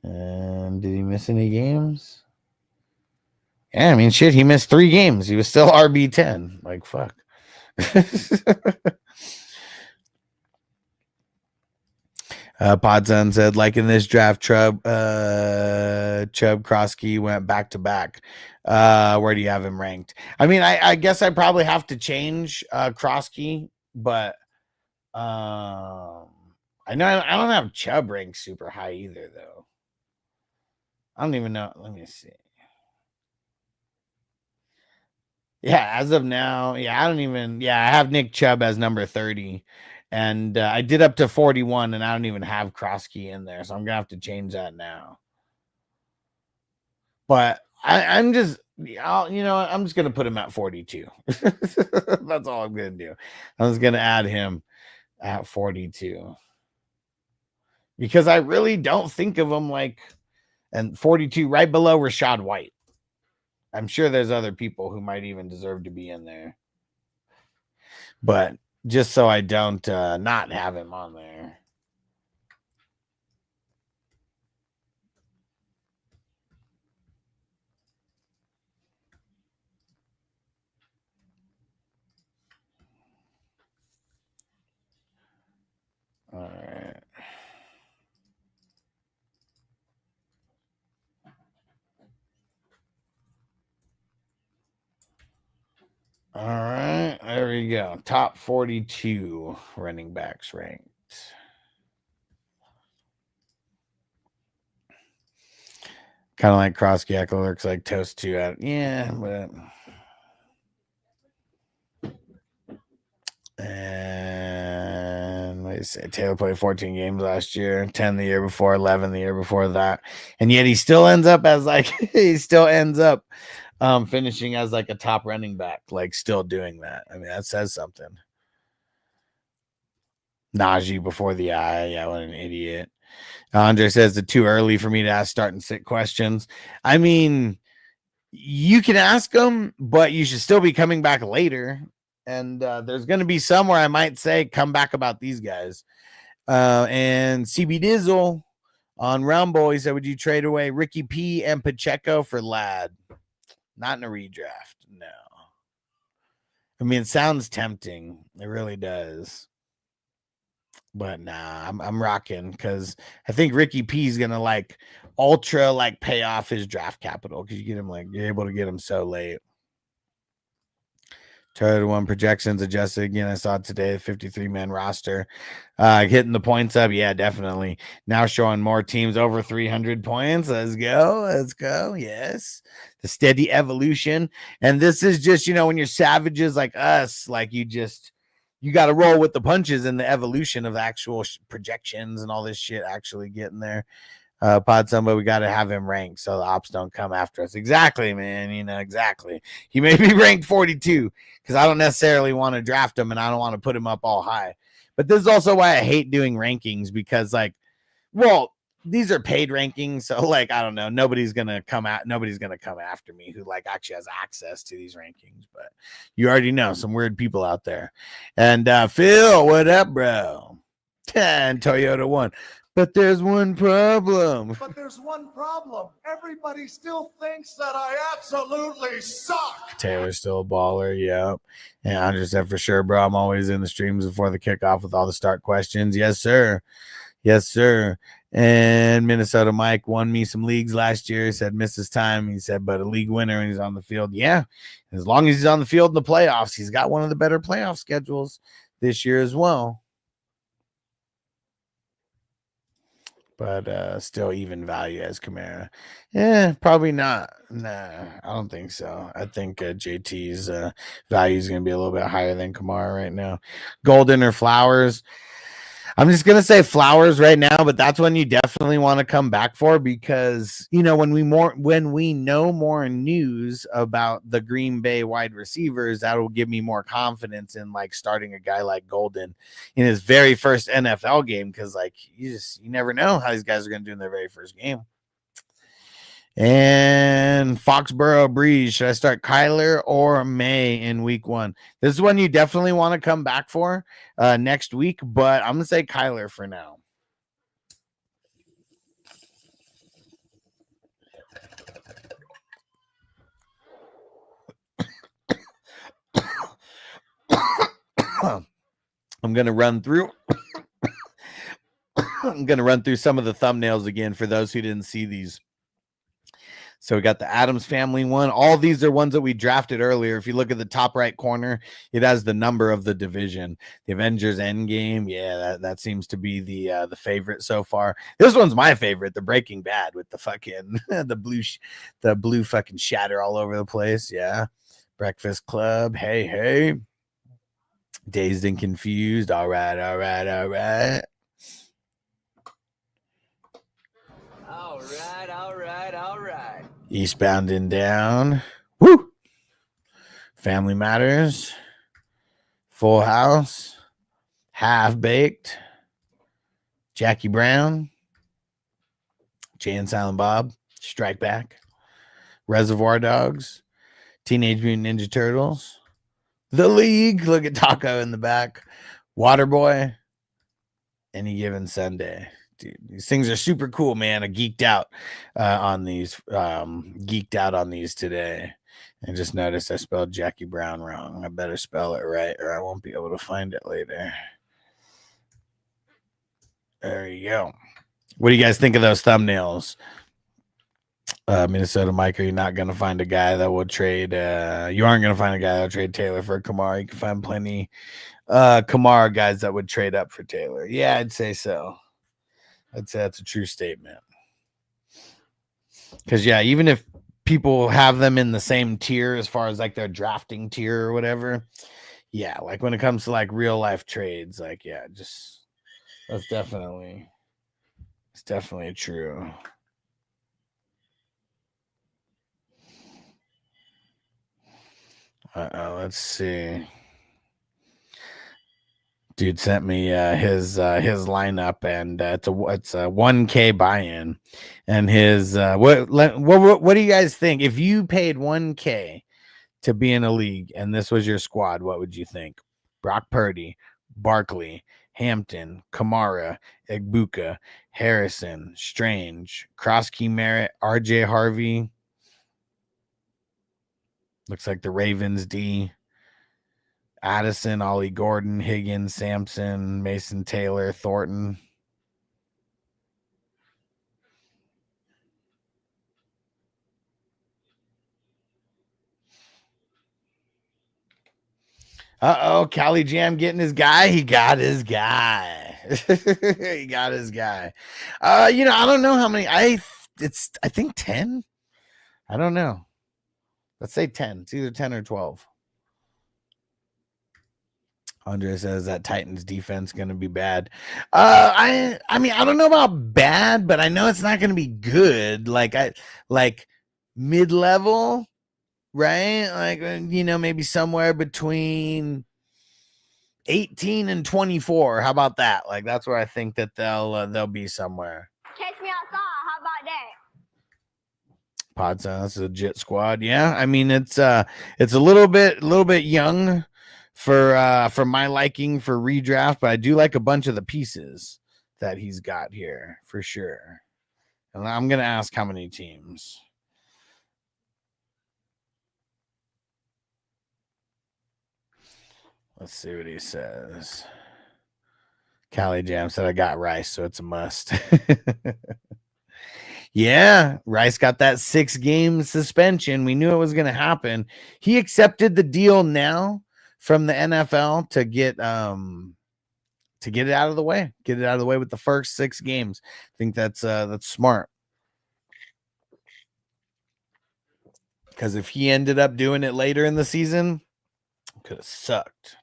And did he miss any games? Yeah, I mean, shit, he missed 3 games. He was still RB10. Like, fuck. Podson said, like in this draft, Chubb Krosky went back to back. Where do you have him ranked? I mean, I guess I probably have to change Krosky, but I know I don't have Chubb ranked super high either, though. I don't even know. Let me see. Yeah, as of now, I have Nick Chubb as number 30. And I did up to 41, and I don't even have Krosky in there, so I'm gonna have to change that now. But I'm just gonna put him at 42. That's all I'm gonna do. I was gonna add him at 42 because I really don't think of him like, and 42 right below Rachaad White. I'm sure there's other people who might even deserve to be in there, but just so I don't not have him on there. All right. All right, there we go. Top 42 running backs ranked. Kind of like Krosky. Echo looks like toast 2 out. Yeah, but and let's say Taylor played 14 games last year, 10 the year before, 11 the year before that, and yet he still ends up as like finishing as like a top running back, like still doing that. I mean, that says something. Najee before the eye. Yeah, what an idiot. Andre says it's too early for me to ask start and sit questions. I mean, you can ask them, but you should still be coming back later. And there's going to be some where I might say, come back about these guys. And CB Dizzle on Rumble, he said, would you trade away Ricky P and Pacheco for Ladd? Not in a redraft, no. I mean, it sounds tempting. It really does. But nah, I'm rocking because I think Ricky P is gonna like ultra like pay off his draft capital because you get him like you're able to get him so late. Total one projections adjusted again. I saw it today, 53-man roster. Hitting the points up. Yeah, definitely. Now showing more teams over 300 points. Let's go. Yes. The steady evolution. And this is just, when you're savages like us, like you got to roll with the punches and the evolution of the actual projections and all this shit actually getting there. Pod somebody, we got to have him ranked so the ops don't come after us. Exactly, man. Exactly. He may be ranked 42 because I don't necessarily want to draft him and I don't want to put him up all high. But this is also why I hate doing rankings because, these are paid rankings. So, I don't know. Nobody's going to come after me who, actually has access to these rankings. But you already know some weird people out there. And Phil, what up, bro? 10 Toyota 1. But there's one problem. But there's one problem. Everybody still thinks that I absolutely suck. Taylor's still a baller. Yep. And 100% for sure, bro. I'm always in the streams before the kickoff with all the start questions. Yes, sir. Yes, sir. And Minnesota Mike won me some leagues last year. He said, misses time. He said, but a league winner when he's on the field. Yeah. As long as he's on the field in the playoffs, he's got one of the better playoff schedules this year as well. But still even value as Kamara. Yeah, probably not. Nah, I don't think so. I think JT's value is going to be a little bit higher than Kamara right now. Golden or Flowers? I'm just going to say Flowers right now, but that's when you definitely want to come back for, because, you know, when we know more news about the Green Bay wide receivers, that will give me more confidence in like starting a guy like Golden in his very first NFL game, because like you never know how these guys are going to do in their very first game. And Foxborough Breeze, should I start Kyler or May in week 1? This is one you definitely want to come back for next week, but I'm going to say Kyler for now. I'm going to run through some of the thumbnails again for those who didn't see these. So we got the Addams Family one. All these are ones that we drafted earlier. If you look at the top right corner, it has the number of the division. The Avengers Endgame, yeah, that seems to be the favorite so far. This one's my favorite, the Breaking Bad with the fucking the blue fucking shatter all over the place. Yeah, Breakfast Club. Hey, Dazed and Confused. All right. All right. Eastbound and Down. Woo! Family Matters. Full House. Half Baked. Jackie Brown. Jay and Silent Bob. Strike Back. Reservoir Dogs. Teenage Mutant Ninja Turtles. The League. Look at Taco in the back. Waterboy. Any Given Sunday. Dude, these things are super cool, man. I geeked out on these. Geeked out on these today. And just noticed I spelled Jackie Brown wrong. I better spell it right or I won't be able to find it later. There you go. What do you guys think of those thumbnails? Minnesota Mike, are you not going to find a guy that will trade? You aren't going to find a guy that will trade Taylor for Kamara. You can find plenty Kamara guys that would trade up for Taylor. Yeah, I'd say so. I'd say that's a true statement. Because, yeah, even if people have them in the same tier as far as like their drafting tier or whatever, yeah, like when it comes to like real life trades, like, yeah, just it's definitely true. Let's see. Dude sent me his lineup, and it's a 1K buy-in, and his what do you guys think if you paid 1K to be in a league and this was your squad? What would you think? Brock Purdy, Barkley, Hampton, Kamara, Egbuka, Harrison, Strange, Krosky, Merritt, RJ Harvey. Looks like the Ravens D. Addison, Ollie Gordon, Higgins, Sampson, Mason Taylor, Thornton. Cali Jam getting his guy. He got his guy. He got his guy. I don't know how many. I think 10. I don't know. Let's say 10. It's either 10 or 12. Andre says that Titans defense going to be bad. I mean, I don't know about bad, but I know it's not going to be good. Like mid-level, right? Like, maybe somewhere between 18 and 24. How about that? Like, that's where I think that they'll be somewhere. Catch me outside. How about that? Pod sound, that's a legit squad. Yeah, I mean it's a little bit young for my liking for redraft, but I do like a bunch of the pieces. that he's got here for sure. And I'm going to ask how many teams. Let's see what he says. Cali Jam said I got Rice, so it's a must. Yeah, Rice got that 6-game suspension. We knew it was going to happen. He accepted the deal now from the NFL to get it out of the way. Get it out of the way with the first 6 games. I think that's smart. Because if he ended up doing it later in the season, it could have sucked.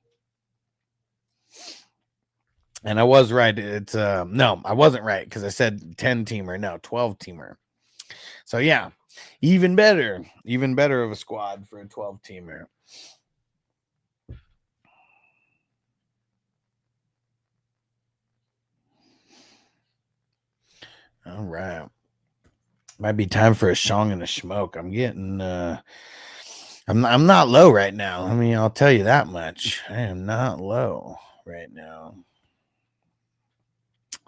And I was right. It's no, I wasn't right because I said 10-teamer. No, 12-teamer. So yeah, even better of a squad for a 12-teamer. All right. Might be time for a shong and a smoke. I'm getting I'm not low right now. I mean, I'll tell you that much. I am not low right now.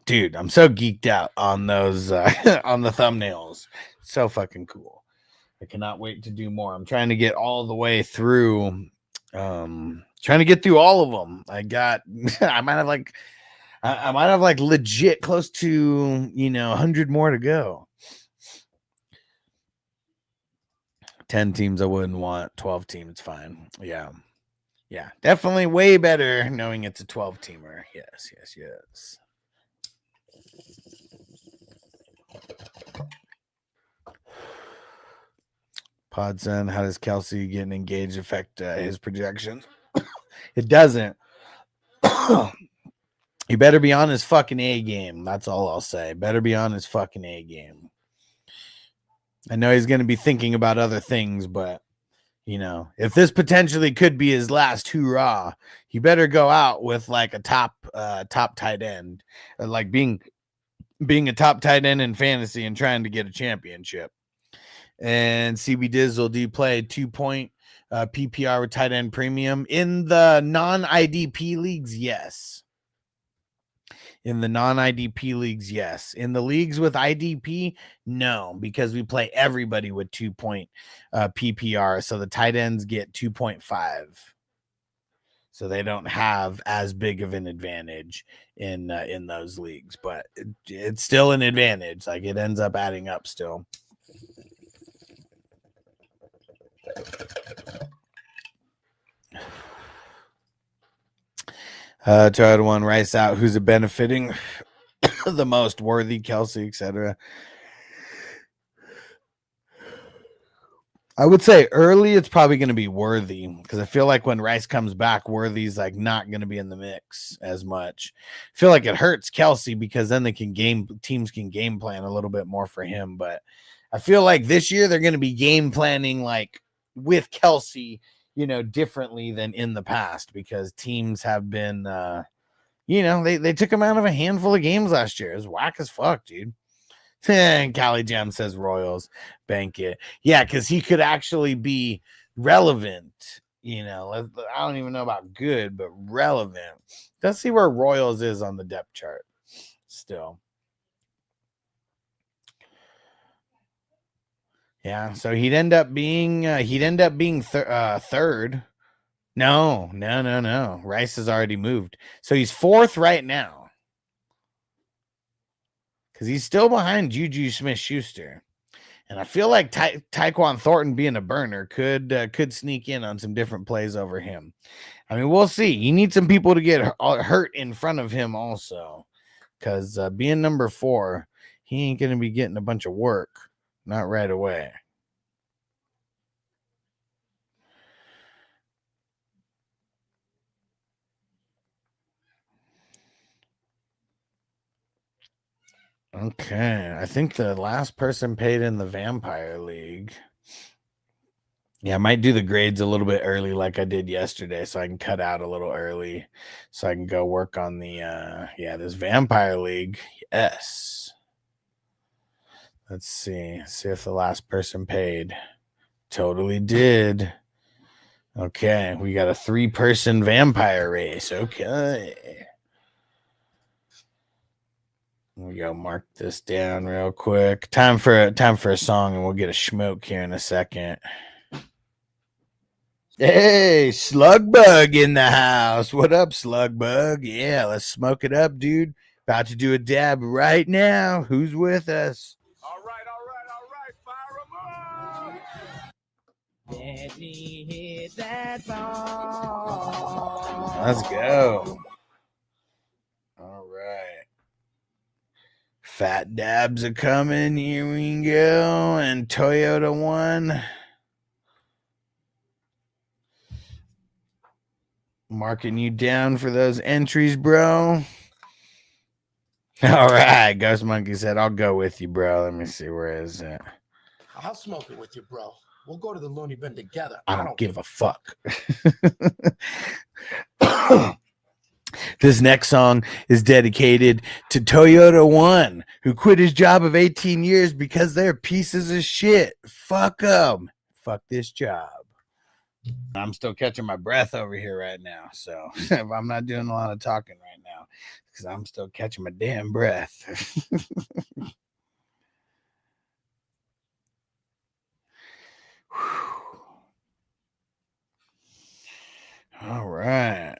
Dude, I'm so geeked out on those on the thumbnails. So fucking cool. I cannot wait to do more. I'm trying to get all the way through. Trying to get through all of them. I might have like legit close to 100 more to go. 10 teams I wouldn't want. 12 teams, fine. Yeah. Definitely way better knowing it's a 12-teamer. Yes. Podson, how does Kelsey getting engaged affect his projections? It doesn't. He better be on his fucking A game. That's all I'll say. Better be on his fucking A game. I know he's going to be thinking about other things, but if this potentially could be his last hoorah, he better go out with like a top tight end, like being a top tight end in fantasy and trying to get a championship. And CB Dizzle, do you play 2-point PPR with tight end premium in the non-IDP leagues? Yes. In the non-IDP leagues, yes. In the leagues with IDP, no, because we play everybody with 2-point PPR. So the tight ends get 2.5. So they don't have as big of an advantage in those leagues, but it's still an advantage. Like it ends up adding up still. Try to one Rice out. Who's it benefiting the most? Worthy, Kelsey, etc. I would say early it's probably going to be Worthy because I feel like when Rice comes back, Worthy's like not going to be in the mix as much. I feel like it hurts Kelsey because then teams can game plan a little bit more for him. But I feel like this year they're going to be game planning like with Kelsey, differently than in the past because teams have been, they took him out of a handful of games last year. It was whack as fuck, dude. And Cali Jam says Royals, bank it. Yeah, because he could actually be relevant. I don't even know about good, but relevant. Let's see where Royals is on the depth chart still. Yeah, so he'd end up being third. No. Rice has already moved. So he's 4th right now. Because he's still behind Juju Smith-Schuster. And I feel like Tyquan Thornton being a burner could sneak in on some different plays over him. I mean, we'll see. You need some people to get hurt in front of him also. Because being number 4, he ain't going to be getting a bunch of work. Not right away. Okay, I think the last person paid in the Vampire League. Yeah, I might do the grades a little bit early like I did yesterday so I can cut out a little early so I can go work on the, this Vampire League. Yes. Let's see if the last person paid. Totally did. Okay, we got a 3-person vampire race. Okay. We go mark this down real quick. Time for a song, and we'll get a smoke here in a second. Hey, Slugbug in the house. What up, Slugbug? Yeah, let's smoke it up, dude. About to do a dab right now. Who's with us? All right, fire 'em up! Let me hit that ball. Let's go. All right. Fat dabs are coming. Here we go. And Toyota 1. Marking you down for those entries, bro. All right. Ghost Monkey said, I'll go with you, bro. Let me see. Where is it? I'll smoke it with you, bro. We'll go to the loony bin together. I don't give a fuck. This next song is dedicated to Toyota 1, who quit his job of 18 years because they're pieces of shit. Fuck them. Fuck this job. I'm still catching my breath over here right now. So I'm not doing a lot of talking right now because I'm still catching my damn breath. All right.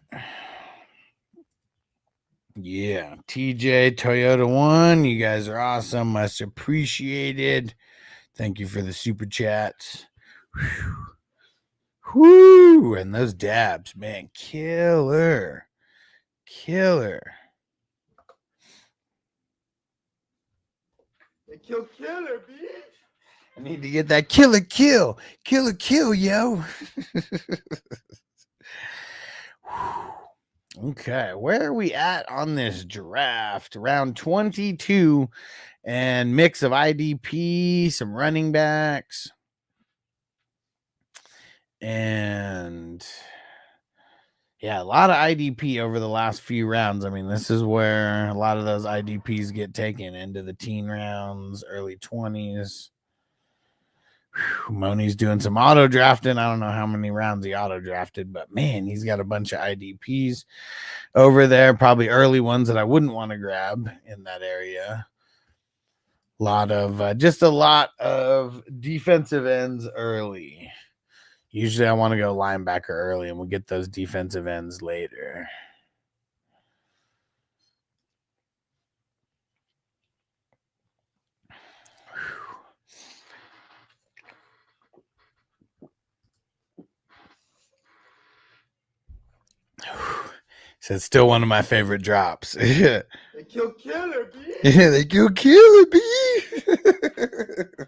Yeah. TJ, Toyota 1, you guys are awesome. Much appreciated. Thank you for the super chats. Whoo! And those dabs, man, killer. Killer. They kill killer, bitch. I need to get that killer kill. Killer kill, yo. Okay, where are we at on this draft? Round 22 and mix of IDP, some running backs. And yeah, a lot of IDP over the last few rounds. I mean, this is where a lot of those IDPs get taken into the teen rounds, early 20s. Moni's doing some auto drafting. I don't know how many rounds he auto drafted, but man, he's got a bunch of IDPs over there. Probably early ones that I wouldn't want to grab in that area. Just a lot of defensive ends early. Usually I want to go linebacker early, and we'll get those defensive ends later. So it's still one of my favorite drops. They kill killer, bitch. Yeah, they kill killer, bitch.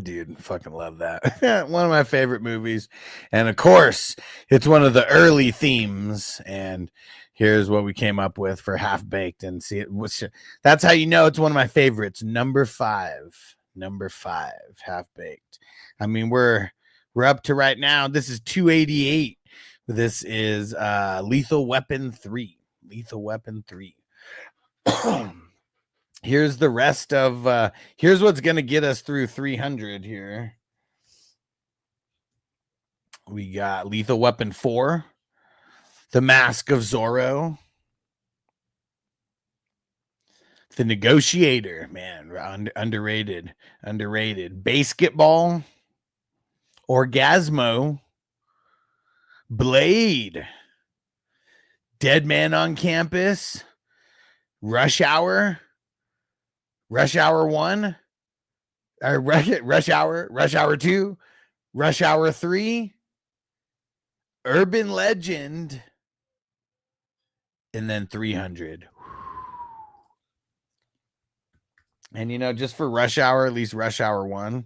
Dude, fucking love that. One of my favorite movies. And of course, it's one of the early themes. And here's what we came up with for Half Baked. And see, that's how you know it's one of my favorites. Number 5, Half Baked. I mean, we're up to right now. This is 288. This is Lethal Weapon 3. Lethal Weapon 3. Here's the rest of here's what's gonna get us through 300 here. We got Lethal Weapon 4, The Mask of Zorro, The Negotiator, man, underrated. Basketball, Orgasmo, Blade, Dead Man on Campus, Rush Hour 1, or Rush Hour 2, Rush Hour 3, Urban Legend, and then 300. And, you know, just for Rush Hour, at least Rush Hour 1.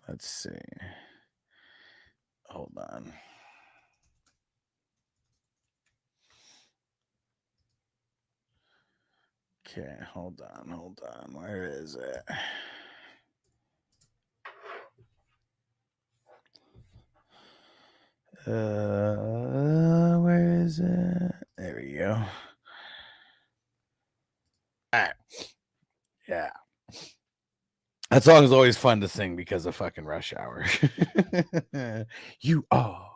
Let's see. Hold on. Okay, hold on. Where is it? Where is it? There we go. All right. Yeah. That song is always fun to sing because of fucking Rush Hour. You are.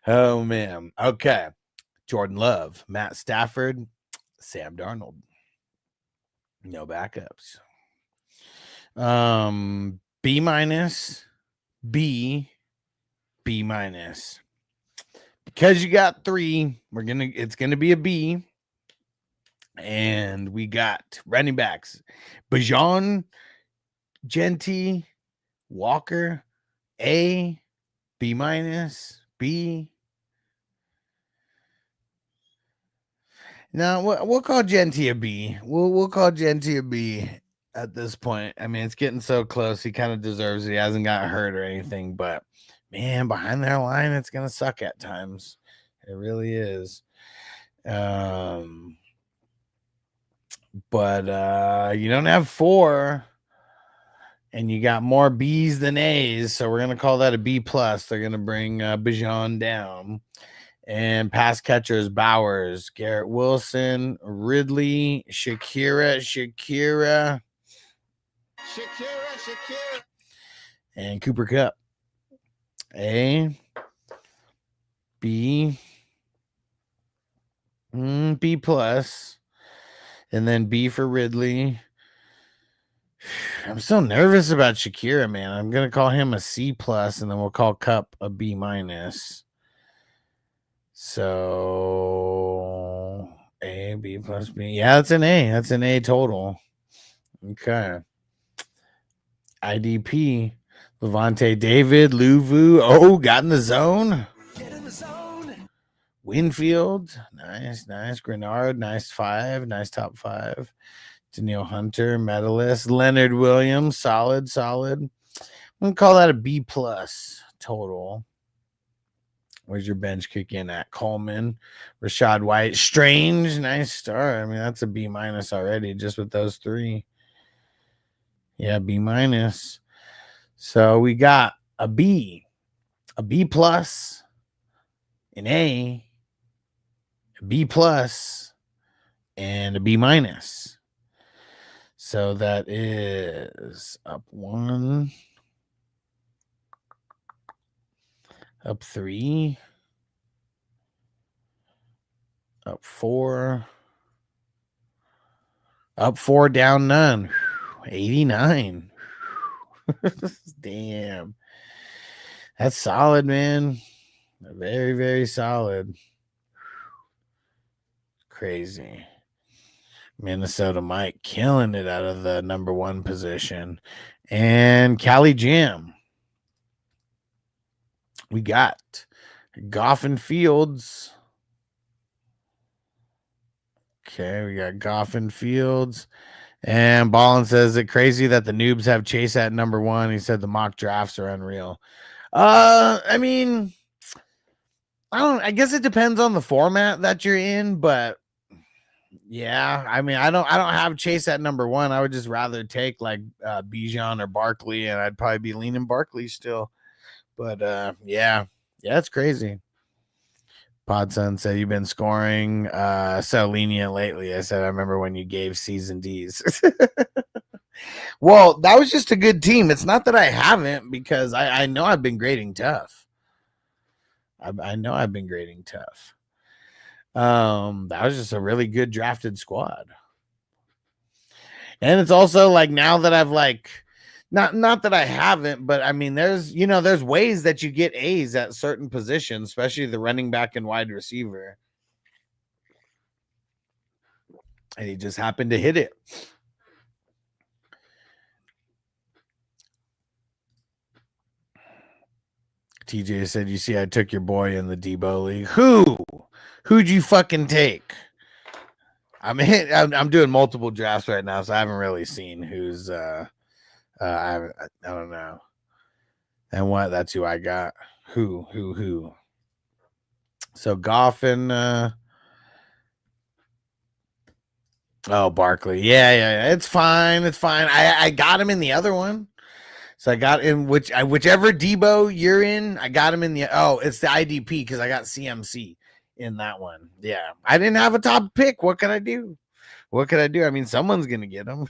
Oh, man. Okay. Jordan Love, Matt Stafford, Sam Darnold. No backups. B minus, B minus. Because you got 3, it's gonna be a B. And we got running backs. Bajon, Genty, Walker, A, B minus, B. No, we'll call Genty a B. We'll call Genty a B at this point. I mean, it's getting so close. He kind of deserves it. He hasn't got hurt or anything, but man, behind their line, it's gonna suck at times. It really is. But you don't have 4, and you got more B's than A's, so we're gonna call that a B plus. They're gonna bring Bajon down. And pass catchers, Bowers, Garrett Wilson, Ridley, Shakira, and Cooper Kupp. A, B, B plus, and then B for Ridley. I'm so nervous about Shakira, man. I'm gonna call him a C plus, and then we'll call Kupp a B minus. So A, B plus B. Yeah, that's an A. That's an A total. Okay. IDP. Levante David, Luvu. Oh, got in the zone. Get in the zone. Winfield. Nice. Grenard. Nice 5. Nice top 5. Daniil Hunter, medalist. Leonard Williams. Solid. I'm going to call that a B plus total. Where's your bench kick in at? Coleman, Rashad White, Strange, nice start. I mean, that's a B minus already just with those 3. Yeah, B minus. So we got a B plus, an A, B plus, and a B minus. So that is up 1. Up 3. Up 4. Up 4, down none. 89. Damn. That's solid, man. Very, very solid. Crazy. Minnesota Mike killing it out of the number 1 position. And Cali Jam. We got Goff and Fields. Okay, we got Goff and Fields. And Ballin says it crazy that the noobs have Chase at number 1. He said the mock drafts are unreal. I mean, I guess it depends on the format that you're in, but yeah, I mean, I don't have Chase at number 1. I would just rather take like Bijan or Barkley, and I'd probably be leaning Barkley still. But yeah, it's crazy. Podson said you've been scoring so lenient lately. I said I remember when you gave C's and D's. Well, that was just a good team. It's not that I haven't, because I know I've been grading tough. I know I've been grading tough. That was just a really good drafted squad. And it's also like now that I've like not that I haven't, but I mean there's ways that you get A's at certain positions, especially the running back and wide receiver. And he just happened to hit it. TJ said, you see, I took your boy in the Debo League. Who'd you fucking take? I'm doing multiple drafts right now, so I haven't really seen who's I don't know. And what? That's who I got. Who? So Goff and Barkley. Yeah. It's fine. I got him in the other one. So I got in whichever Debo you're in, I got him in the it's the IDP because I got CMC in that one. Yeah. I didn't have a top pick. What could I do? I mean, someone's gonna get him.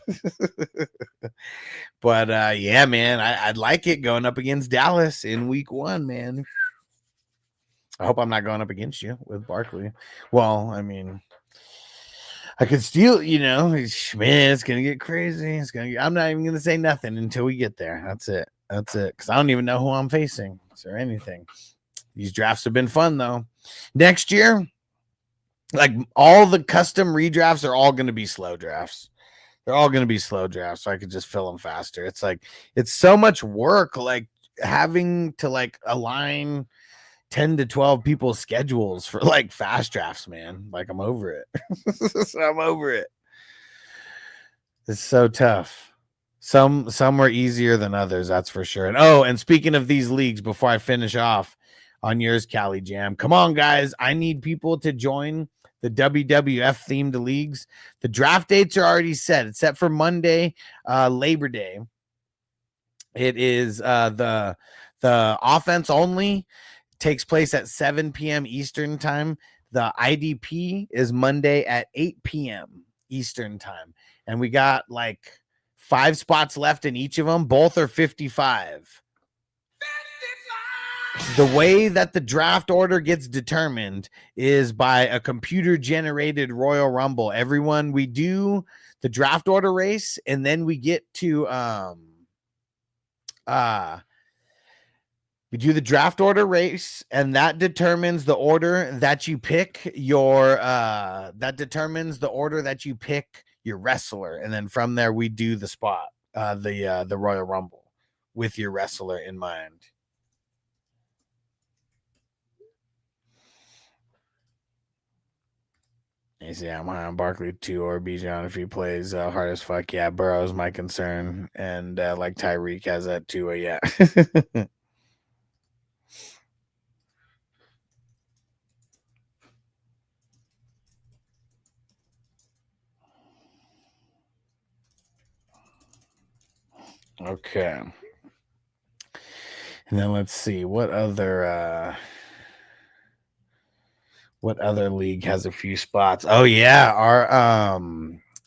But yeah, man, I'd like it going up against Dallas in week 1, man. I hope I'm not going up against you with Barkley. Well, I mean, I could steal, man, it's going to get crazy. I'm not even going to say nothing until we get there. That's it. Because I don't even know who I'm facing or anything. These drafts have been fun, though. Next year, like all the custom redrafts are all going to be slow drafts. They're all going to be slow drafts, so I could just fill them faster. It's like, it's so much work, like having to like align 10 to 12 people's schedules for like fast drafts, man. Like I'm over it. I'm over it. It's so tough. Some were easier than others, that's for sure. And speaking of these leagues, before I finish off on yours, Cali Jam, come on, guys. I need people to join the WWF themed leagues. The draft dates are already set. It's set for Monday, Labor Day. It is the offense only takes place at 7 p.m. Eastern time. The IDP is Monday at 8 p.m. Eastern time. And we got like 5 spots left in each of them. Both are 55. The way that the draft order gets determined is by a computer generated Royal Rumble. Everyone, we do the draft order race, and then we get to we do the draft order race, and that determines the order that you pick your your wrestler, and then from there we do the spot, the Royal Rumble with your wrestler in mind. You see, I'm high on Barkley too, or Bijan if he plays hard as fuck. Yeah, Burrow's my concern, and like Tyreek has that too. Yeah. Okay. And then let's see what other league has a few spots. Oh yeah, our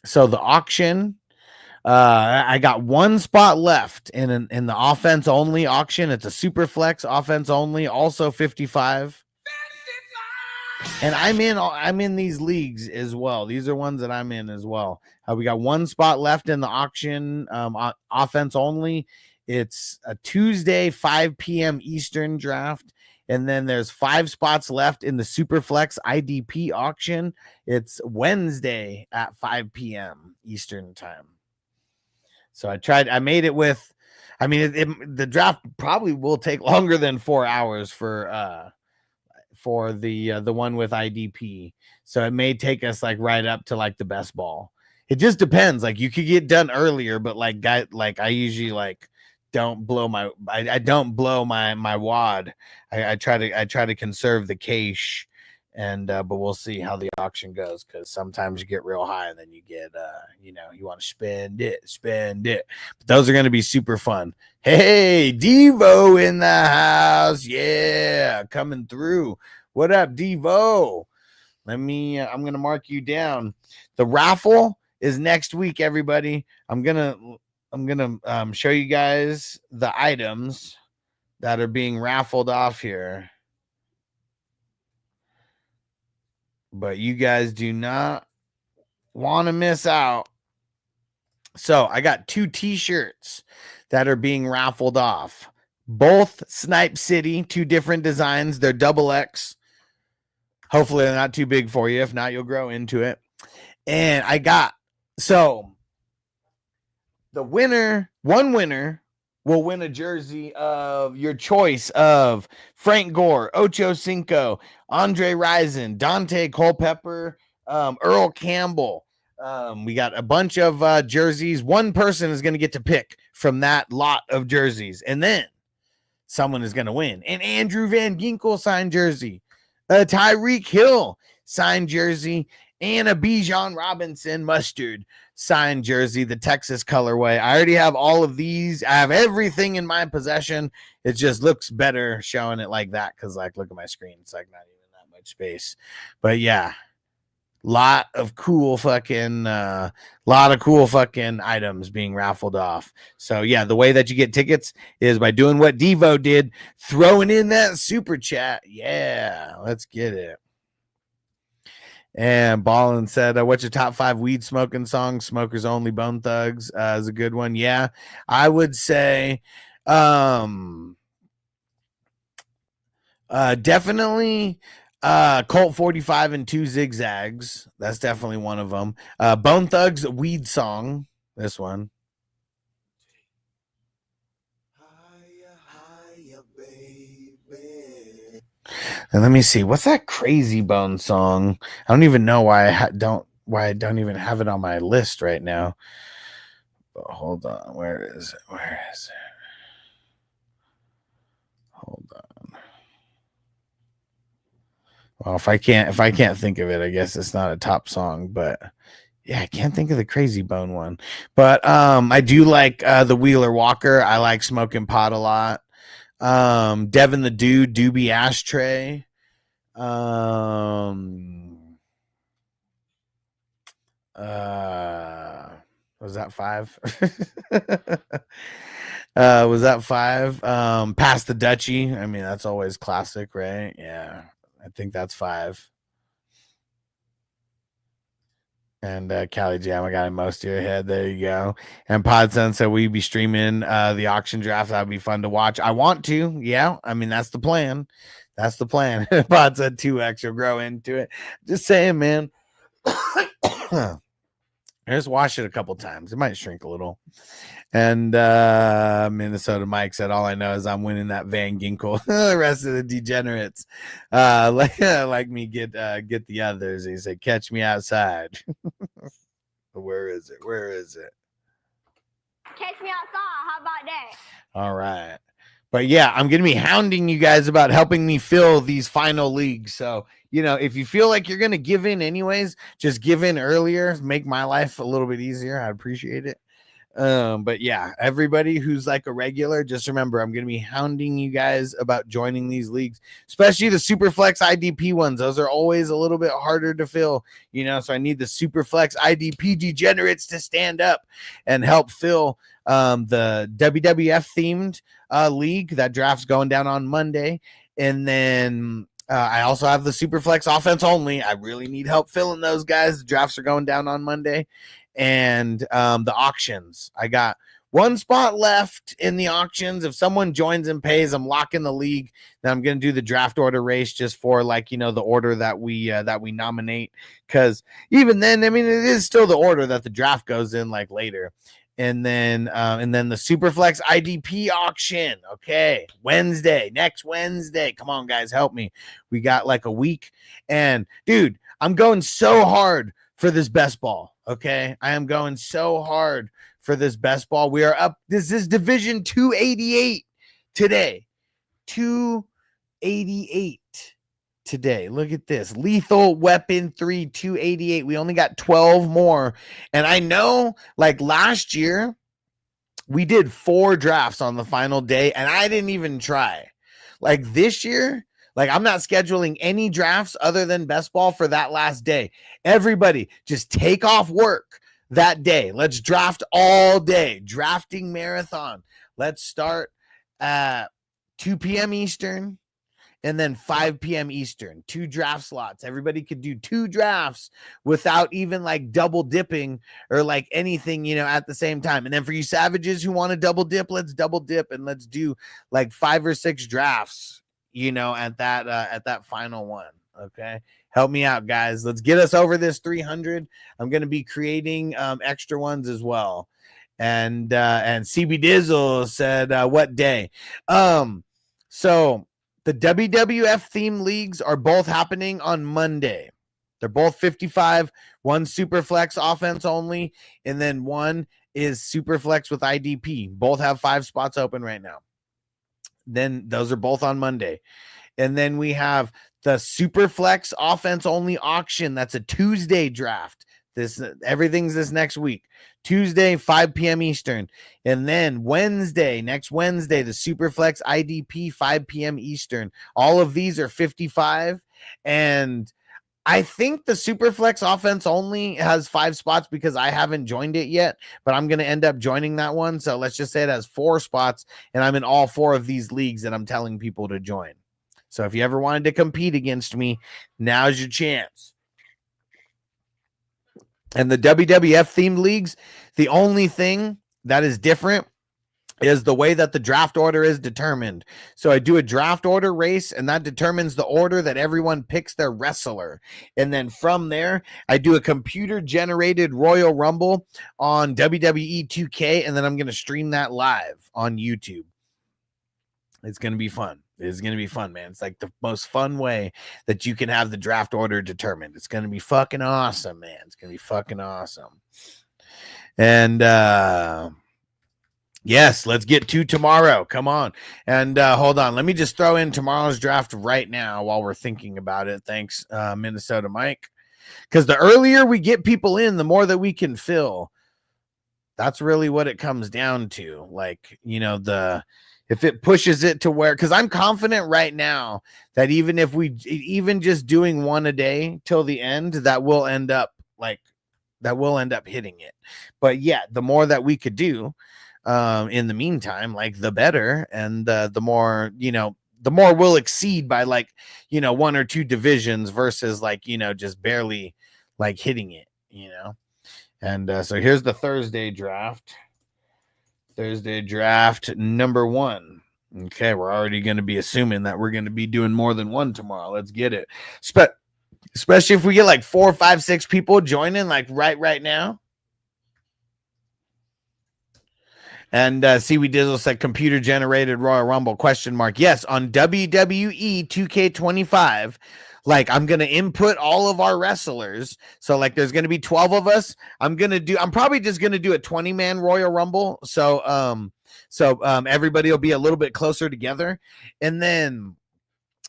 so the auction, I got 1 spot left in the offense only auction. It's a super flex offense only, also 55. And I'm in these leagues as well. These are ones that I'm in as well. We got 1 spot left in the auction, offense only. It's a Tuesday 5 p.m. Eastern draft. And then there's 5 spots left in the Superflex IDP auction. It's Wednesday at 5 p.m. Eastern time. So I made it with, the draft probably will take longer than 4 hours for the one with IDP. So it may take us like right up to like the best ball. It just depends. Like you could get done earlier, but like I usually like don't blow my wad. I try to conserve the cash, and but we'll see how the auction goes, because sometimes you get real high and then you get you want to spend it. But those are going to be super fun. Hey, Devo in the house. Yeah, coming through. What up, Devo? I'm going to mark you down. The raffle is next week, everybody. I'm going to show you guys the items that are being raffled off here. But you guys do not want to miss out. So I got 2 t-shirts that are being raffled off. Both Snipe City, 2 different designs. They're XX. Hopefully they're not too big for you. If not, you'll grow into it. And one winner will win a jersey of your choice of Frank Gore, Ocho Cinco, Andre Rison, Dante Culpepper, Earl Campbell. We got a bunch of jerseys. One person is going to get to pick from that lot of jerseys, and then someone is going to win. An Andrew Van Ginkel signed jersey, a Tyreek Hill signed jersey, and a Bijan Robinson mustard signed jersey, the Texas colorway. I already have all of these. I have everything in my possession. It just looks better showing it like that, because like, look at my screen. It's like not even that much space. But yeah, lot of cool fucking items being raffled off. So yeah, the way that you get tickets is by doing what Devo did, throwing in that super chat. Yeah, let's get it. And Ballin said, what's your top 5 weed smoking songs? Smokers Only, Bone Thugs is a good one. Yeah, I would say definitely Colt 45 and 2 Zigzags. That's definitely one of them. Bone Thugs Weed Song. This one. And let me see, what's that Crazy Bone song? I don't even know why I don't even have it on my list right now. But hold on, where is it? Hold on. Well, if I can't think of it, I guess it's not a top song, but yeah, I can't think of the Crazy Bone one. But I do like the Wheeler Walker. I like Smoking Pot a lot. Devin the Dude, Doobie Ashtray. Was that 5? Was that 5? Past the Dutchie. I mean, that's always classic, right? Yeah, I think that's 5. And Cali Jam, I got in most of your head. There you go. And Podson said we'd be streaming the auction draft. That would be fun to watch. I want to. Yeah, I mean, that's the plan. That's the plan. Pod said 2x. You'll grow into it. Just saying, man. I just watched it a couple times. It might shrink a little. And Minnesota Mike said, all I know is I'm winning that Van Ginkel. The rest of the degenerates like me get the others. He said, catch me outside. Where is it? Catch me outside. How about that? All right. But yeah, I'm going to be hounding you guys about helping me fill these final leagues. So, if you feel like you're going to give in anyways, just give in earlier. Make my life a little bit easier. I'd appreciate it. But yeah, everybody who's like a regular, just remember, I'm going to be hounding you guys about joining these leagues, especially the Superflex IDP ones. Those are always a little bit harder to fill, so I need the Superflex IDP degenerates to stand up and help fill the WWF themed league. That draft's going down on Monday. And then I also have the Superflex offense only. I really need help filling those guys. The drafts are going down on Monday. And the auctions, I got one spot left in the auctions. If someone joins and pays, I'm locking the league. Then I'm going to do the draft order race just for the order that we nominate. Because even then, I mean, it is still the order that the draft goes in later. And then the Superflex IDP auction. Okay, next Wednesday. Come on, guys, help me. We got a week. And dude, I'm going so hard for this best ball. Okay, I am going so hard for this best ball. We are up. This is Division 288 today. 288 today. Look at this. Lethal Weapon 3, 288. We only got 12 more. And I know, last year, we did 4 drafts on the final day, and I didn't even try. This year, I'm not scheduling any drafts other than best ball for that last day. Everybody just take off work that day. Let's draft all day. Drafting marathon. Let's start at 2 p.m. Eastern and then 5 p.m. Eastern. 2 draft slots. Everybody could do 2 drafts without even double dipping or anything, at the same time. And then for you savages who want to double dip, let's double dip and let's do 5 or 6 drafts. At that final one. Okay, help me out, guys. Let's get us over this 300. I'm going to be creating extra ones as well. And CB Dizzle said, what day? So the WWF theme leagues are both happening on Monday. They're both 55. One Superflex offense only, and then one is Superflex with IDP. Both have 5 spots open right now. Then those are both on Monday. And then we have the Superflex offense only auction. That's a Tuesday draft. Everything's this next week. Tuesday, 5 p.m. Eastern. And then next Wednesday, the Superflex IDP, 5 p.m. Eastern. All of these are 55. And I think the Superflex offense only has 5 spots because I haven't joined it yet, but I'm going to end up joining that one. So let's just say it has 4 spots, and I'm in all 4 of these leagues that I'm telling people to join. So if you ever wanted to compete against me, now's your chance. And the WWF themed leagues, the only thing that is different is the way that the draft order is determined. So I do a draft order race, and that determines the order that everyone picks their wrestler. And then from there, I do a computer-generated Royal Rumble on WWE 2K, and then I'm going to stream that live on YouTube. It's going to be fun. It's going to be fun, man. It's like the most fun way that you can have the draft order determined. It's going to be fucking awesome, man. It's going to be fucking awesome. And, yes, let's get to tomorrow. Come on. And hold on. Let me just throw in tomorrow's draft right now while we're thinking about it. Thanks, Minnesota Mike. Because the earlier we get people in, the more that we can fill. That's really what it comes down to. Like, you know, if it pushes it to where, because I'm confident right now that even if even just doing one a day till the end, that will end up hitting it. But yeah, the more that we could do, in the meantime, like the better, and the more, you know, the more we'll exceed by like, you know, 1 or 2 divisions versus like, you know, just barely like hitting it, you know. And so here's the Thursday draft number 1. Okay, we're already going to be assuming that we're going to be doing more than one tomorrow. Let's get it. Especially if we get like 4, 5, 6 people joining like right now. And Seaweed Dizzle said computer generated Royal Rumble ? Yes, on WWE 2K25, like I'm going to input all of our wrestlers. So like there's going to be 12 of us. I'm probably just going to do a 20-man Royal Rumble. So everybody will be a little bit closer together. And then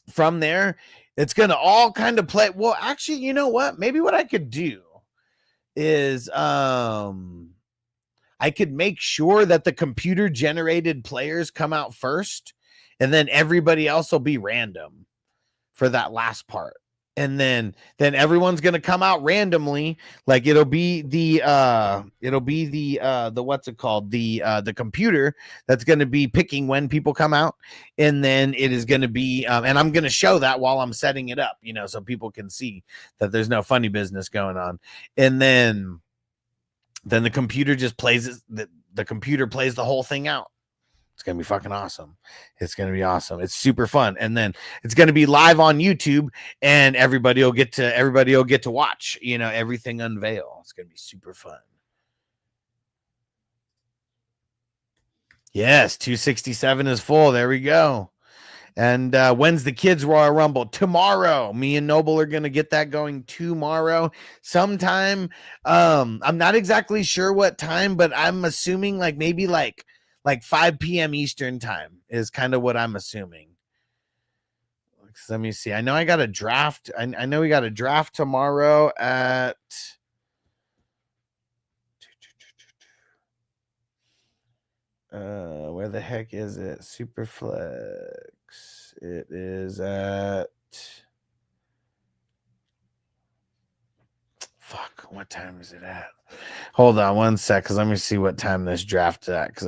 from there, it's going to all kind of play. Well, actually, you know what? Maybe what I could do is I could make sure that the computer generated players come out first, and then everybody else will be random for that last part. And then everyone's going to come out randomly. Like it'll be the what's it called? The computer that's going to be picking when people come out. And then it is going to be, and I'm going to show that while I'm setting it up, you know, so people can see that there's no funny business going on. And then the computer just plays the computer plays the whole thing out. It's going to be fucking awesome. It's going to be awesome. It's super fun. And then it's going to be live on YouTube, and everybody will get to watch, you know, everything unveil. It's going to be super fun. Yes, 267 is full. There we go. And when's the kids Royal Rumble? Tomorrow. Me and Noble are going to get that going tomorrow sometime. I'm not exactly sure what time, but I'm assuming like maybe like 5 p.m. Eastern time is kind of what I'm assuming. Let me see. I know I got a draft. I know we got a draft tomorrow at where the heck is it? Superflex. It is at what time is it at? Hold on one sec, because let me see what time this draft is at, because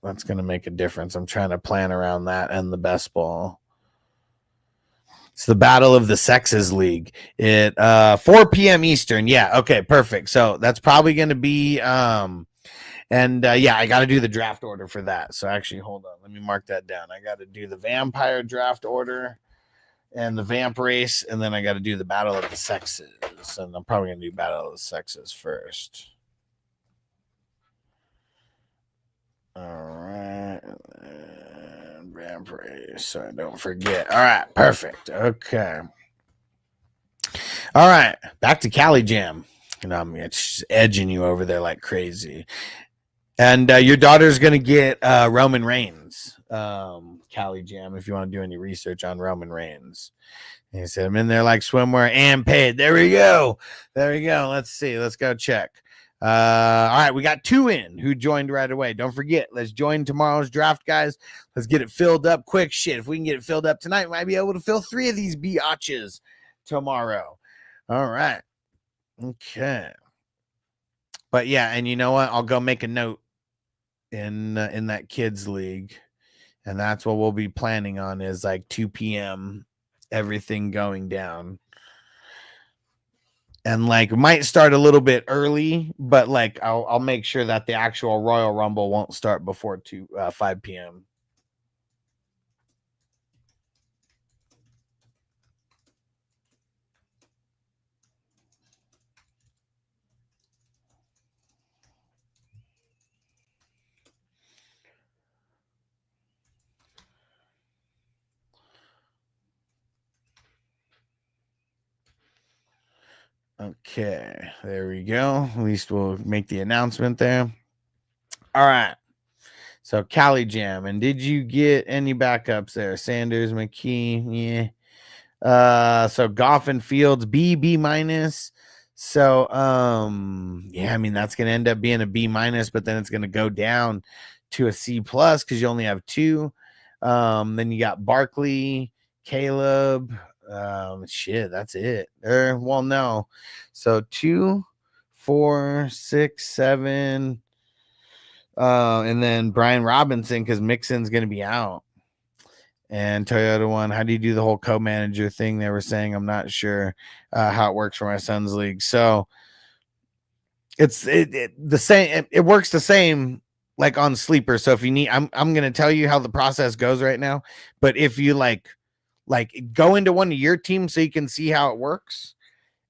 that's going to make a difference. I'm trying to plan around that and the best ball. It's the Battle of the Sexes League. It 4 p.m. Eastern. Yeah, okay, perfect. So that's probably going to be yeah, I got to do the draft order for that. So actually, hold on. Let me mark that down. I got to do the Vampire draft order and the Vamp race, and then I got to do the Battle of the Sexes. And I'm probably going to do Battle of the Sexes first. All right. And Vamp race, so I don't forget. All right, perfect. Okay. All right, back to Cali Jam. You know, I'm just edging you over there like crazy. And your daughter's going to get Roman Reigns, Cali Jam, if you want to do any research on Roman Reigns. And he said, I'm in there like swimwear and paid. There we go. Let's see. Let's go check. All right, we got 2 in who joined right away. Don't forget, let's join tomorrow's draft, guys. Let's get it filled up quick. Shit, if we can get it filled up tonight, we might be able to fill 3 of these biatches tomorrow. All right. Okay. But yeah, and you know what? I'll go make a note in that kids league, and that's what we'll be planning on is like 2 p.m. everything going down. And like might start a little bit early, but like I'll make sure that the actual Royal Rumble won't start before 5 p.m. Okay, there we go. At least we'll make the announcement there. All right. So Cali Jam, and did you get any backups there? Sanders, McKee, yeah. So Goff and Fields, B minus. So yeah, I mean that's gonna end up being a B minus, but then it's gonna go down to a C plus because you only have 2. Then you got Barkley, Caleb. Shit, that's it. Well, no. So 2, 4, 6, 7. And then Brian Robinson because Mixon's gonna be out. And Toyota One, how do you do the whole co-manager thing? They were saying I'm not sure how it works for my son's league. So it's the same. It works the same like on Sleeper. So if you need, I'm gonna tell you how the process goes right now. But if you like go into one of your teams so you can see how it works,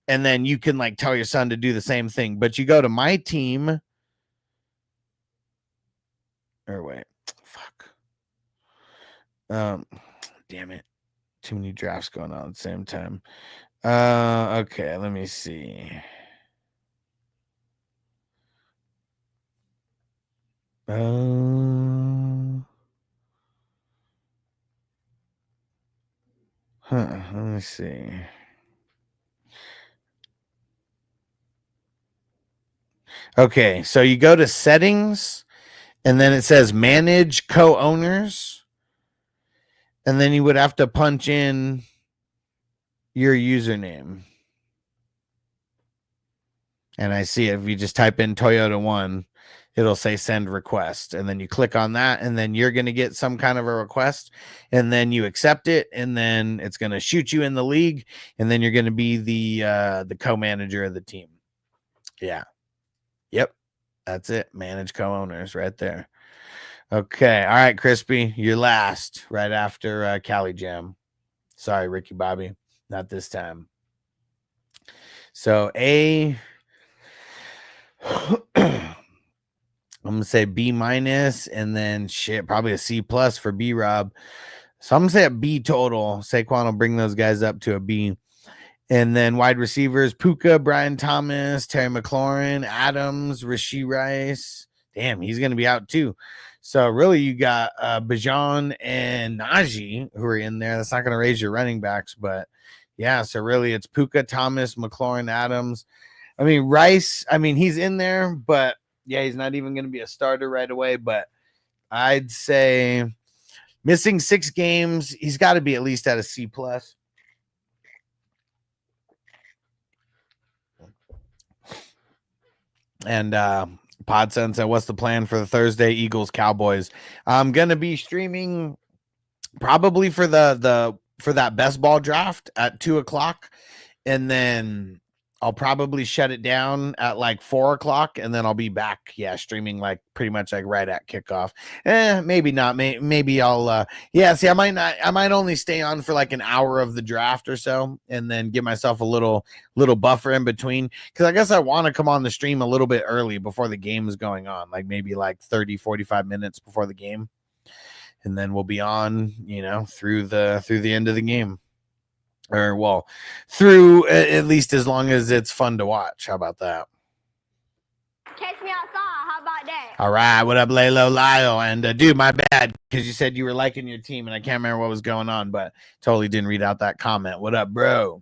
and then you can like tell your son to do the same thing. But you go to my team. Or wait, fuck. Damn it. Too many drafts going on at the same time. Okay, let me see. Let me see. Okay, so you go to settings, and then it says manage co-owners, and then you would have to punch in your username. And I see if you just type in Toyota One, it'll say send request, and then you click on that, and then you're going to get some kind of a request, and then you accept it, and then it's going to shoot you in the league, and then you're going to be the co-manager of the team. Yeah. Yep. That's it. Manage co-owners right there. Okay. All right, Crispy, you're last right after Cali Jam. Sorry, Ricky Bobby. Not this time. So I'm gonna say B minus, and then shit, probably a C plus for B Rob. So I'm gonna say a B total. Saquon will bring those guys up to a B. And then wide receivers, Puka, Brian Thomas, Terry McLaurin, Adams, Rashee Rice. Damn, he's gonna be out too. So really, you got Bijan and Najee who are in there. That's not gonna raise your running backs, but yeah. So really, it's Puka, Thomas, McLaurin, Adams. I mean, Rice. I mean, he's in there, but yeah, he's not even going to be a starter right away. But I'd say missing 6 games, he's got to be at least at a C plus. And Podsense said, what's the plan for the Thursday Eagles Cowboys? I'm gonna be streaming probably for for that best ball draft at 2:00, and then I'll probably shut it down at like 4:00, and then I'll be back. Yeah, streaming like pretty much like right at kickoff. Maybe not. Maybe I'll. Yeah, see, I might only stay on for like an hour of the draft or so, and then give myself a little buffer in between. Because I guess I want to come on the stream a little bit early before the game is going on, like maybe like 30-45 minutes before the game, and then we'll be on, through the end of the game. Or, well, through at least as long as it's fun to watch. How about that? Catch me outside. How about that? All right. What up, Lalo Lyle? And, dude, my bad, because you said you were liking your team, and I can't remember what was going on, but totally didn't read out that comment. What up, bro?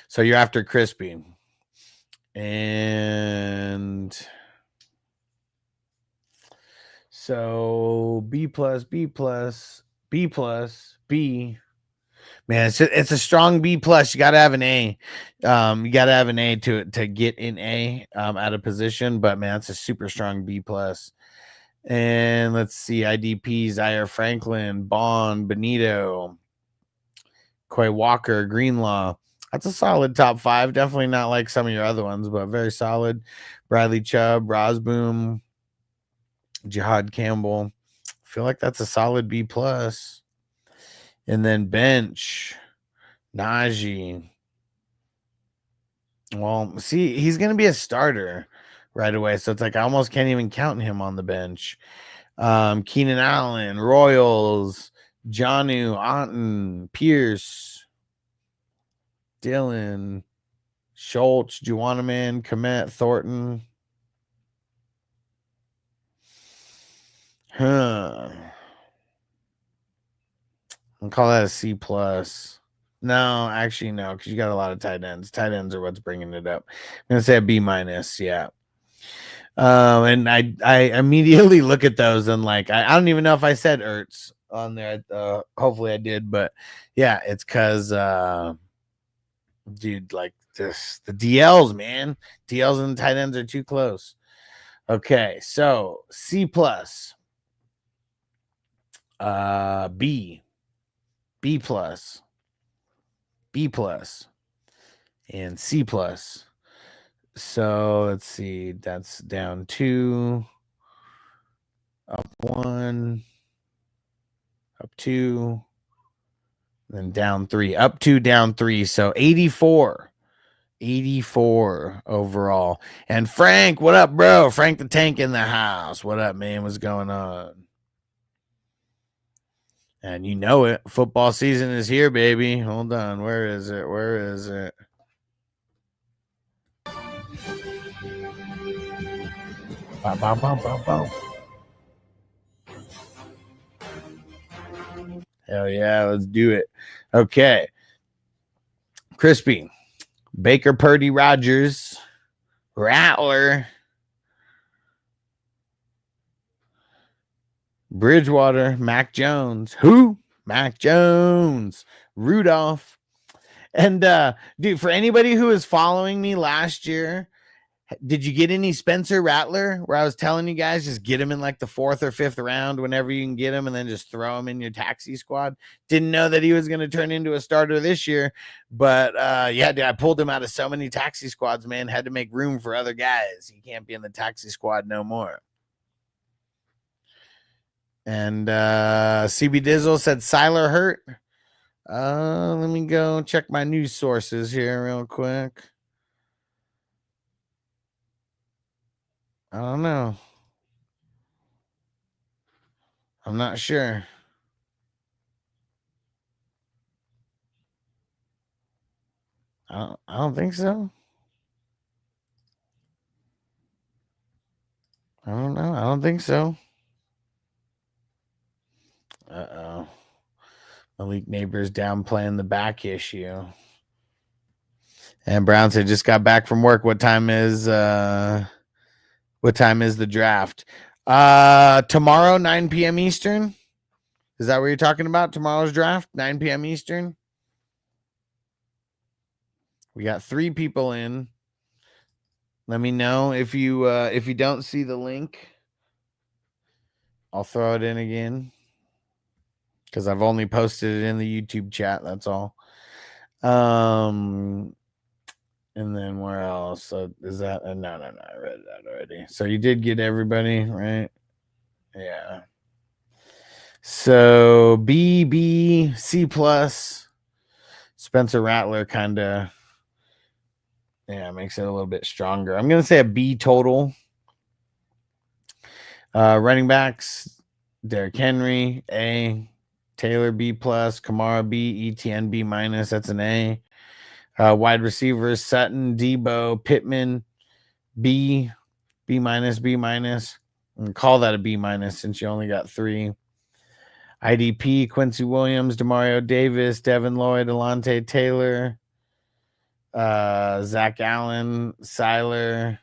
So you're after Crispy. And so B plus, B plus, B plus, B. Man, it's a strong B plus. You got to have an A. You got to have an A to get in A out of position. But man, it's a super strong B plus. And let's see, IDP, Zaire Franklin, Bond, Benito, Quay Walker, Greenlaw. That's a solid top 5. Definitely not like some of your other ones, but very solid. Bradley Chubb, Rosboom, Jihad Campbell. I feel like that's a solid B plus. And then bench, Najee. Well, see, he's going to be a starter right away. So it's like I almost can't even count him on the bench. Keenan Allen, Royals, Jonnu, Auten, Pierce, Dylan, Schultz, Juwanaman, Komet, Thornton. I'll call that a C plus. No, actually, no, because you got a lot of tight ends. Tight ends are what's bringing it up. I'm gonna say a B minus, yeah. And I immediately look at those and like I don't even know if I said Ertz on there. Hopefully I did, but yeah, it's because dude, like this the DLs, man. DLs and tight ends are too close. Okay, so C plus, B plus, B plus, and C plus. So let's see, that's down 2, up 1, up 2, then down 3, up 2, down 3. So 84 overall. And Frank, what up, bro? Frank the Tank in the house. What up, man? What's going on? And you know it. Football season is here, baby. Hold on. Where is it? Where is it? Bow, bow, bow, bow, bow. Hell yeah, let's do it. Okay. Crispy. Baker Purdy Rogers. Rattler. Bridgewater. Mac Jones. Who? Mac Jones. Rudolph. And dude, for anybody who was following me last year, did you get any Spencer Rattler where I was telling you guys just get him in like the 4th or 5th round whenever you can get him and then just throw him in your taxi squad? Didn't know that he was going to turn into a starter this year, but yeah, dude, I pulled him out of so many taxi squads, man. Had to make room for other guys. He can't be in the taxi squad no more. And CB Dizzle said Siler hurt. Let me go check my news sources here real quick. I don't know. I'm not sure. I don't think so. I don't know. I don't think so. Uh-oh. Malik Neighbors downplaying the back issue. And Brown said just got back from work. What time is the draft? Tomorrow, 9 p.m. Eastern. Is that what you're talking about? Tomorrow's draft, 9 p.m. Eastern. We got 3 people in. Let me know if you don't see the link. I'll throw it in again because I've only posted it in the YouTube chat. That's all. And then where else? Is that? No, I read that already. So you did get everybody, right? Yeah. So B, C plus. Spencer Rattler kind of, makes it a little bit stronger. I'm going to say a B total. Running backs, Derrick Henry, A. Taylor, B plus. Kamara, B. ETN, B minus. That's an A. Wide receivers, Sutton, Debo, Pittman, B minus, B minus. And call that a B minus since you only got 3. IDP, Quincy Williams, Demario Davis, Devin Lloyd, Alontae Taylor, Zach Allen, Siler,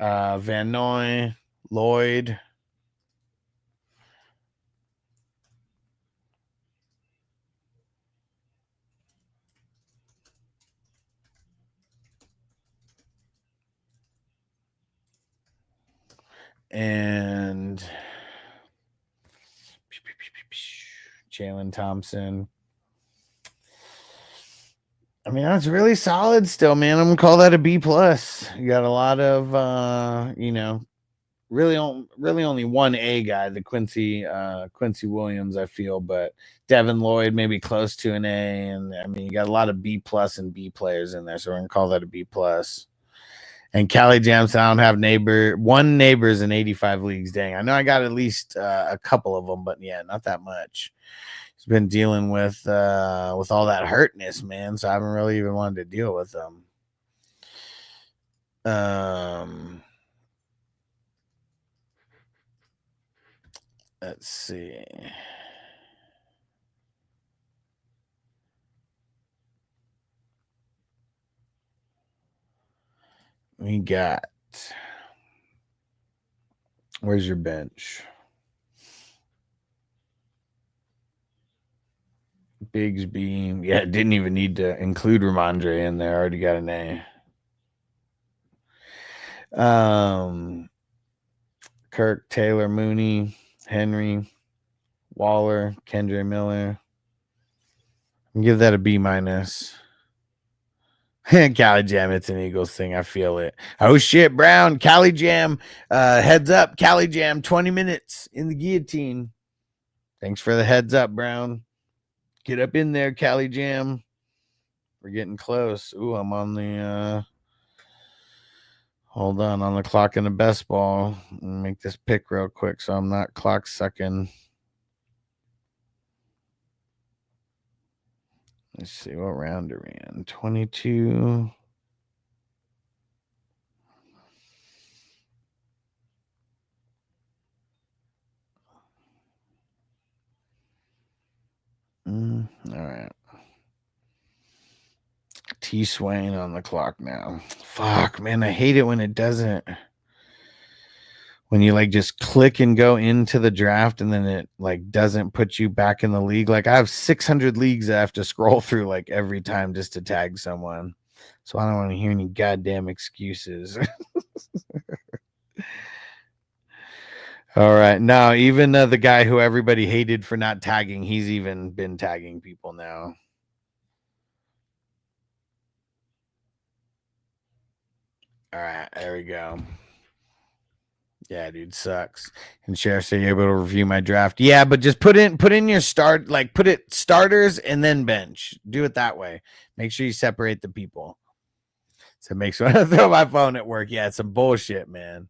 Van Noy, Lloyd. And Jalen Thompson. I mean, that's really solid still, man. I'm gonna call that a B plus. You got a lot of really only one A guy, the Quincy Williams, I feel, but Devin Lloyd maybe close to an A, and I mean you got a lot of B plus and B players in there, so we're gonna call that a B plus. And Callie Jamson, I don't have neighbors in 85 leagues. Dang, I know I got at least a couple of them, but yeah, not that much. He's been dealing with all that hurtness, man, so I haven't really even wanted to deal with them. Let's see. We got. Where's your bench? Bigsby. Yeah, didn't even need to include Ramondre in there. Already got an A. Kirk, Taylor, Mooney, Henry, Waller, Kendre Miller. I'll give that a B minus. Cali Jam, it's an Eagles thing. I feel it. Oh shit, Brown, Cali Jam. Heads up, Cali Jam, 20 minutes in the guillotine. Thanks for the heads up, Brown. Get up in there, Cali Jam. We're getting close. Ooh, I'm on the hold on the clock in the best ball. Make this pick real quick so I'm not clock sucking. Let's see what round are we in. 22. All right. T Swain on the clock now. Fuck, man, I hate it when it doesn't. When you like just click and go into the draft and then it like doesn't put you back in the league. Like I have 600 leagues I have to scroll through like every time just to tag someone. So I don't want to hear any goddamn excuses. All right. Now, even the guy who everybody hated for not tagging, he's even been tagging people now. All right. There we go. Yeah, dude, sucks. And share, so you're able to review my draft. Yeah, but just put in your start, like put it starters and then bench. Do it that way. Make sure you separate the people. So it makes me want to throw my phone at work. Yeah, it's some bullshit, man.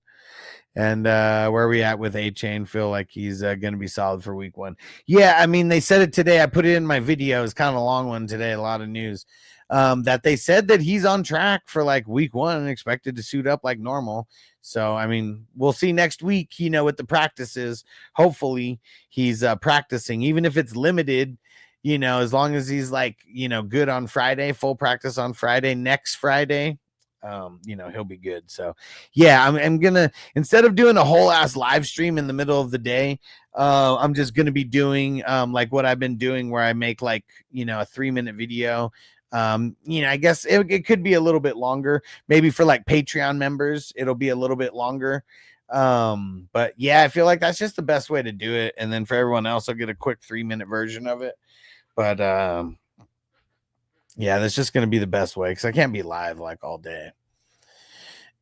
And where are we at with A-Chain? Feel like he's going to be solid for week 1. Yeah, I mean, they said it today. I put it in my video. It's kind of a long one today. A lot of news. That they said that he's on track for like week 1 and expected to suit up like normal. So, I mean, we'll see next week, with the practices. Hopefully he's practicing, even if it's limited, as long as he's like, good on Friday, full practice on Friday, next Friday. He'll be good. So yeah, I'm gonna, instead of doing a whole ass live stream in the middle of the day, I'm just gonna be doing like what I've been doing, where I make like a 3-minute video. I guess it could be a little bit longer, maybe for like Patreon members it'll be a little bit longer. But yeah, I feel like that's just the best way to do it, and then for everyone else I'll get a quick 3-minute version of it. But yeah, that's just going to be the best way, because I can't be live like all day.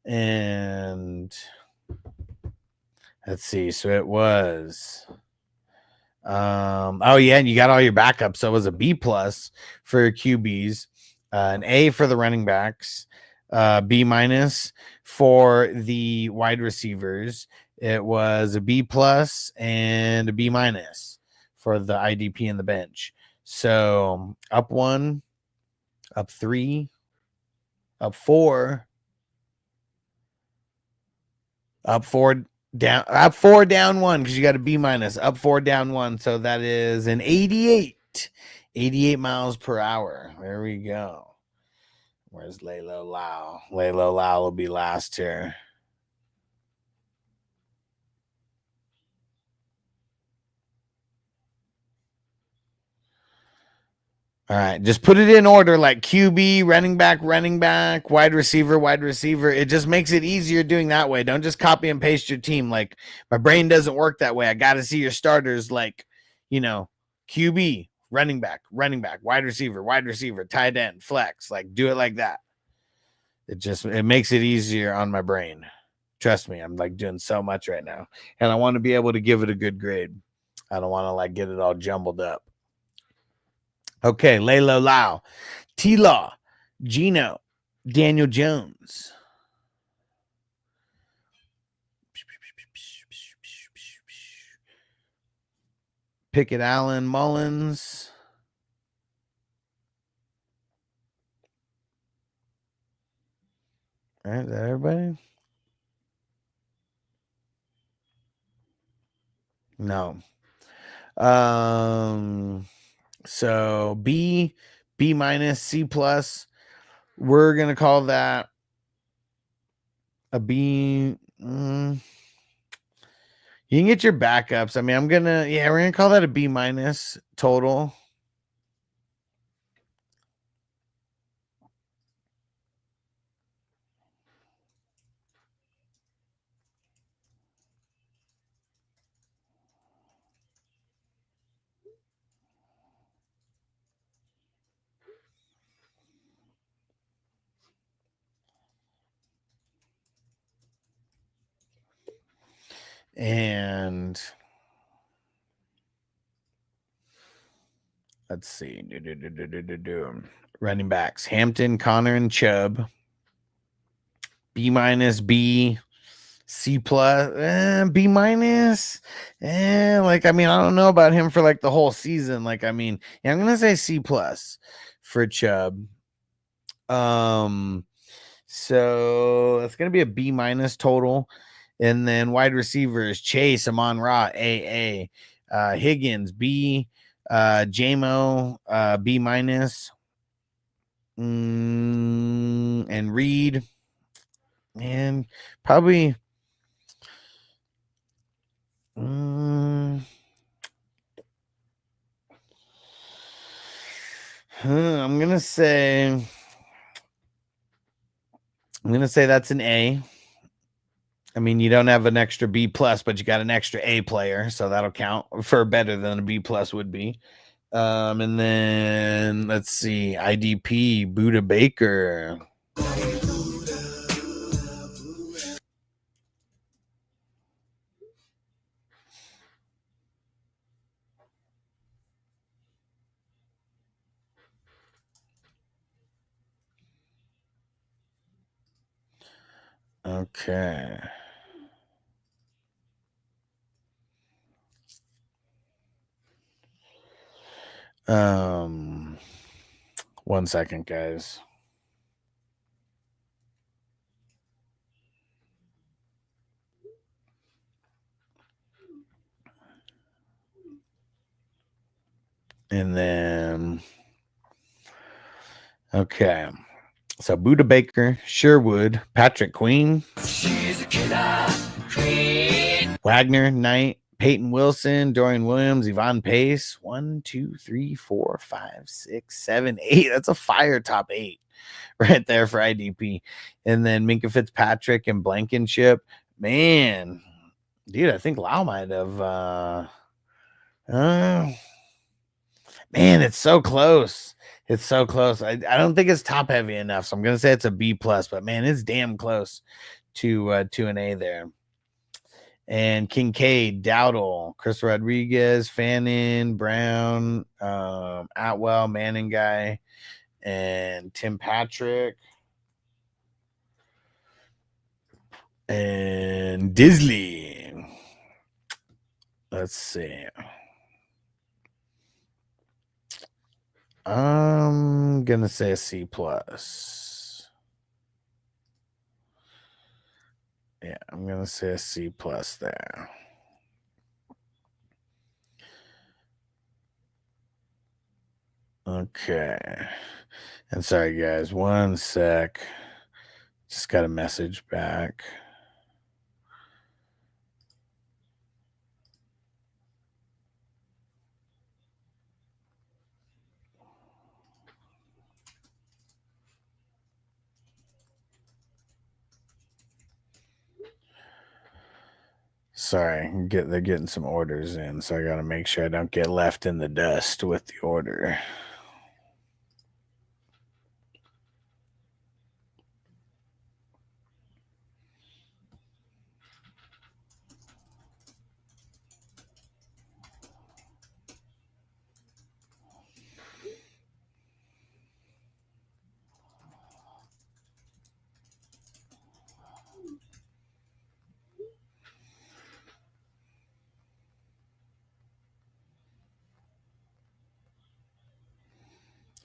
And let's see. So it was, oh yeah, and you got all your backups. So it was a B plus for QBs, an A for the running backs, B minus for the wide receivers. It was a B plus and a B minus for the IDP and the bench. So up 1, up 3, up 4, up 4, down 1, because you got a B minus, up 4, down 1. So that is an 88 miles per hour. There we go. Where's Laylo Lau? Laylo Lau will be last here. All right, just put it in order like QB, running back, wide receiver. It just makes it easier doing that way. Don't just copy and paste your team. Like my brain doesn't work that way. I got to see your starters like, QB, running back, wide receiver, tight end, flex. Like do it like that. It makes it easier on my brain. Trust me, I'm like doing so much right now. And I want to be able to give it a good grade. I don't want to like get it all jumbled up. Okay, Laylo Lau, T-Law, Gino, Daniel Jones. Pickett Allen, Mullins. All right, is that everybody? No. So B minus, C plus. We're gonna call that a B. You can get your backups. I mean, we're gonna call that a B minus total. And let's see. Running backs. Hampton, Connor, and Chubb. B minus, B, C plus, B minus. I don't know about him for like the whole season. I'm gonna say C plus for Chubb. So it's gonna be a B minus total. And then wide receivers, Chase, Amon-Ra, AA, Higgins, B, JMO, B minus, and Reed, and probably, I'm gonna say that's an A. I mean, you don't have an extra B plus, but you got an extra A player, so that'll count for better than a B plus would be. And then let's see, IDP, Buda Baker. Okay. One second, guys. And then, okay. So Buda Baker, Sherwood, Patrick Queen, Wagner, Knight, Peyton Wilson, Dorian Williams, Yvonne Pace. 1, 2, 3, 4, 5, 6, 7, 8. That's a fire top 8 right there for IDP. And then Minka Fitzpatrick and Blankenship. Man, dude, I think Lau might have. Man, it's so close. It's so close. I don't think it's top heavy enough, so I'm gonna say it's a B plus. But man, it's damn close to an A there. And Kincaid, Dowdle, Chris Rodriguez, Fannin, Brown, Atwell, Manning guy, and Tim Patrick, and Disley. Let's see. I'm gonna say a C plus. Yeah, I'm gonna say a C plus there. Okay. And sorry guys, one sec. Just got a message back. sorry. They're getting some orders in, so I got to make sure I don't get left in the dust with the order.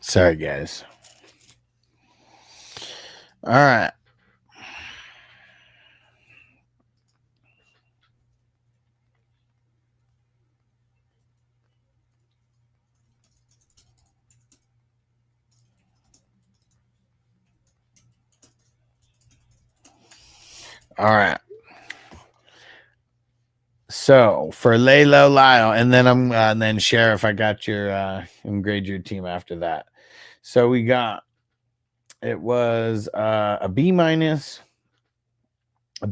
Sorry, guys. All right. All right. So for Laylo Lyle, and then and then Sheriff, I got your and grade your team after that. So we got it was a B minus, an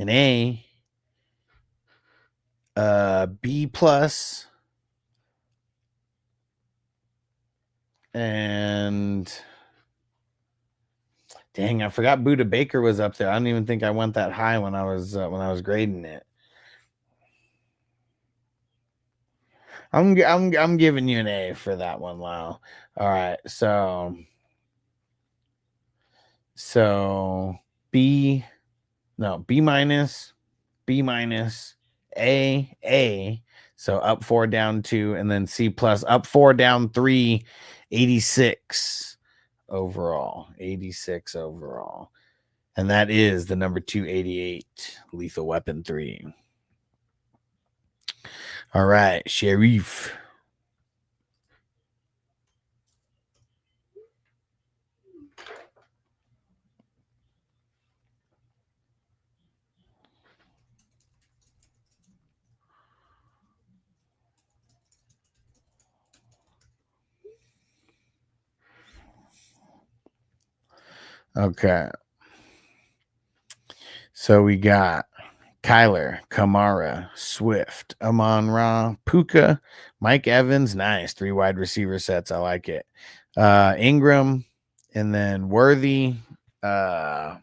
A, B plus, and dang, I forgot Buda Baker was up there. I don't even think I went that high when I was grading it. I'm giving you an A for that one, Lyle. All right, so B minus, A, so up 4, down 2, and then C plus, up 4, down 3, 86 overall, 86 overall. And that is the number 288 Lethal Weapon 3. All right, Sheriff. Okay. So we got Kyler, Kamara, Swift, Amon-Ra, Puka, Mike Evans. Nice. 3 wide receiver sets. I like it. Ingram, and then Worthy, Keontae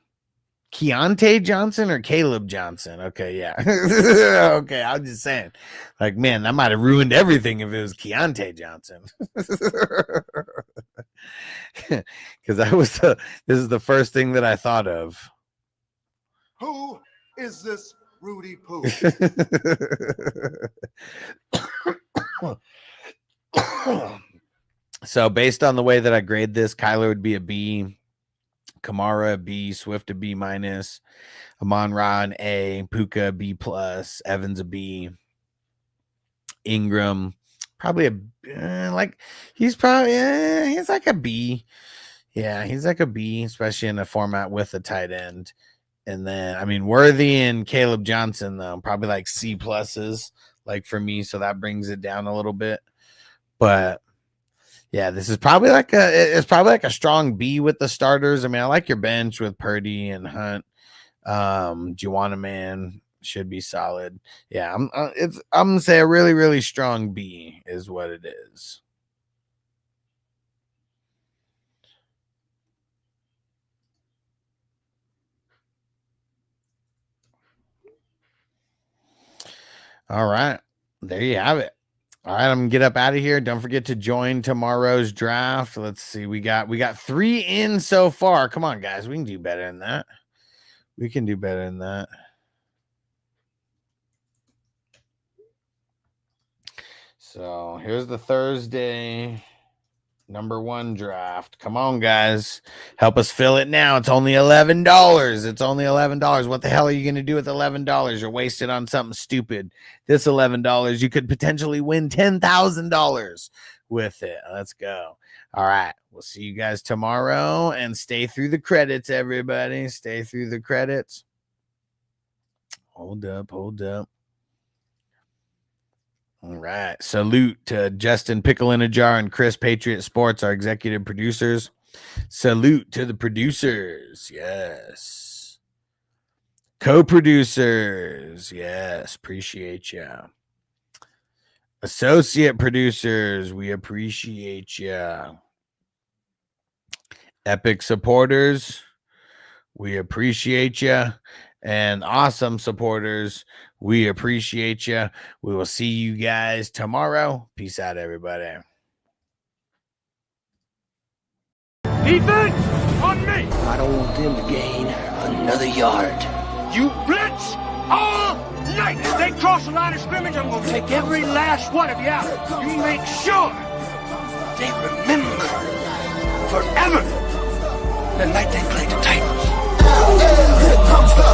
Johnson or Caleb Johnson. Okay, yeah. Okay, I'm just saying. Like, man, that might have ruined everything if it was Keontae Johnson. Because this is the first thing that I thought of. Who is this Rudy Poo? So based on the way that I grade this, Kyler would be a B, Kamara a B, Swift a B minus, Amon-Ra an A, Puka B plus, Evans a B, Ingram probably he's like a B. Yeah, he's like a B, especially in a format with a tight end. And then, I mean, Worthy and Caleb Johnson, though, probably like C pluses, like for me. So that brings it down a little bit. But yeah, this is probably it's probably like a strong B with the starters. I mean, I like your bench with Purdy and Hunt. Juwanna Man should be solid. Yeah, I'm gonna say a really, really strong B is what it is. All right, there you have it. All right, I'm gonna get up out of here. Don't forget to join tomorrow's draft. Let's see. We got 3 in so far. Come on, guys. We can do better than that. We can do better than that. So here's the Thursday number 1 draft. Come on, guys. Help us fill it now. It's only $11. It's only $11. What the hell are you going to do with $11? You're wasted on something stupid. This $11, you could potentially win $10,000 with it. Let's go. All right. We'll see you guys tomorrow, and stay through the credits, everybody. Stay through the credits. Hold up. All right. Salute to Justin Pickle in a Jar and Chris Patriot Sports, our executive producers. Salute to the producers. Yes. Co-producers, yes, appreciate you. Associate producers, we appreciate you. Epic supporters, we appreciate you. And awesome supporters, we appreciate you. We will see you guys tomorrow. Peace out, everybody. Defense on me! I don't want them to gain another yard. You blitz all night! If they cross the line of scrimmage, I'm gonna take every last one of you out. You make sure they remember forever the night they played the Titans. Here comes the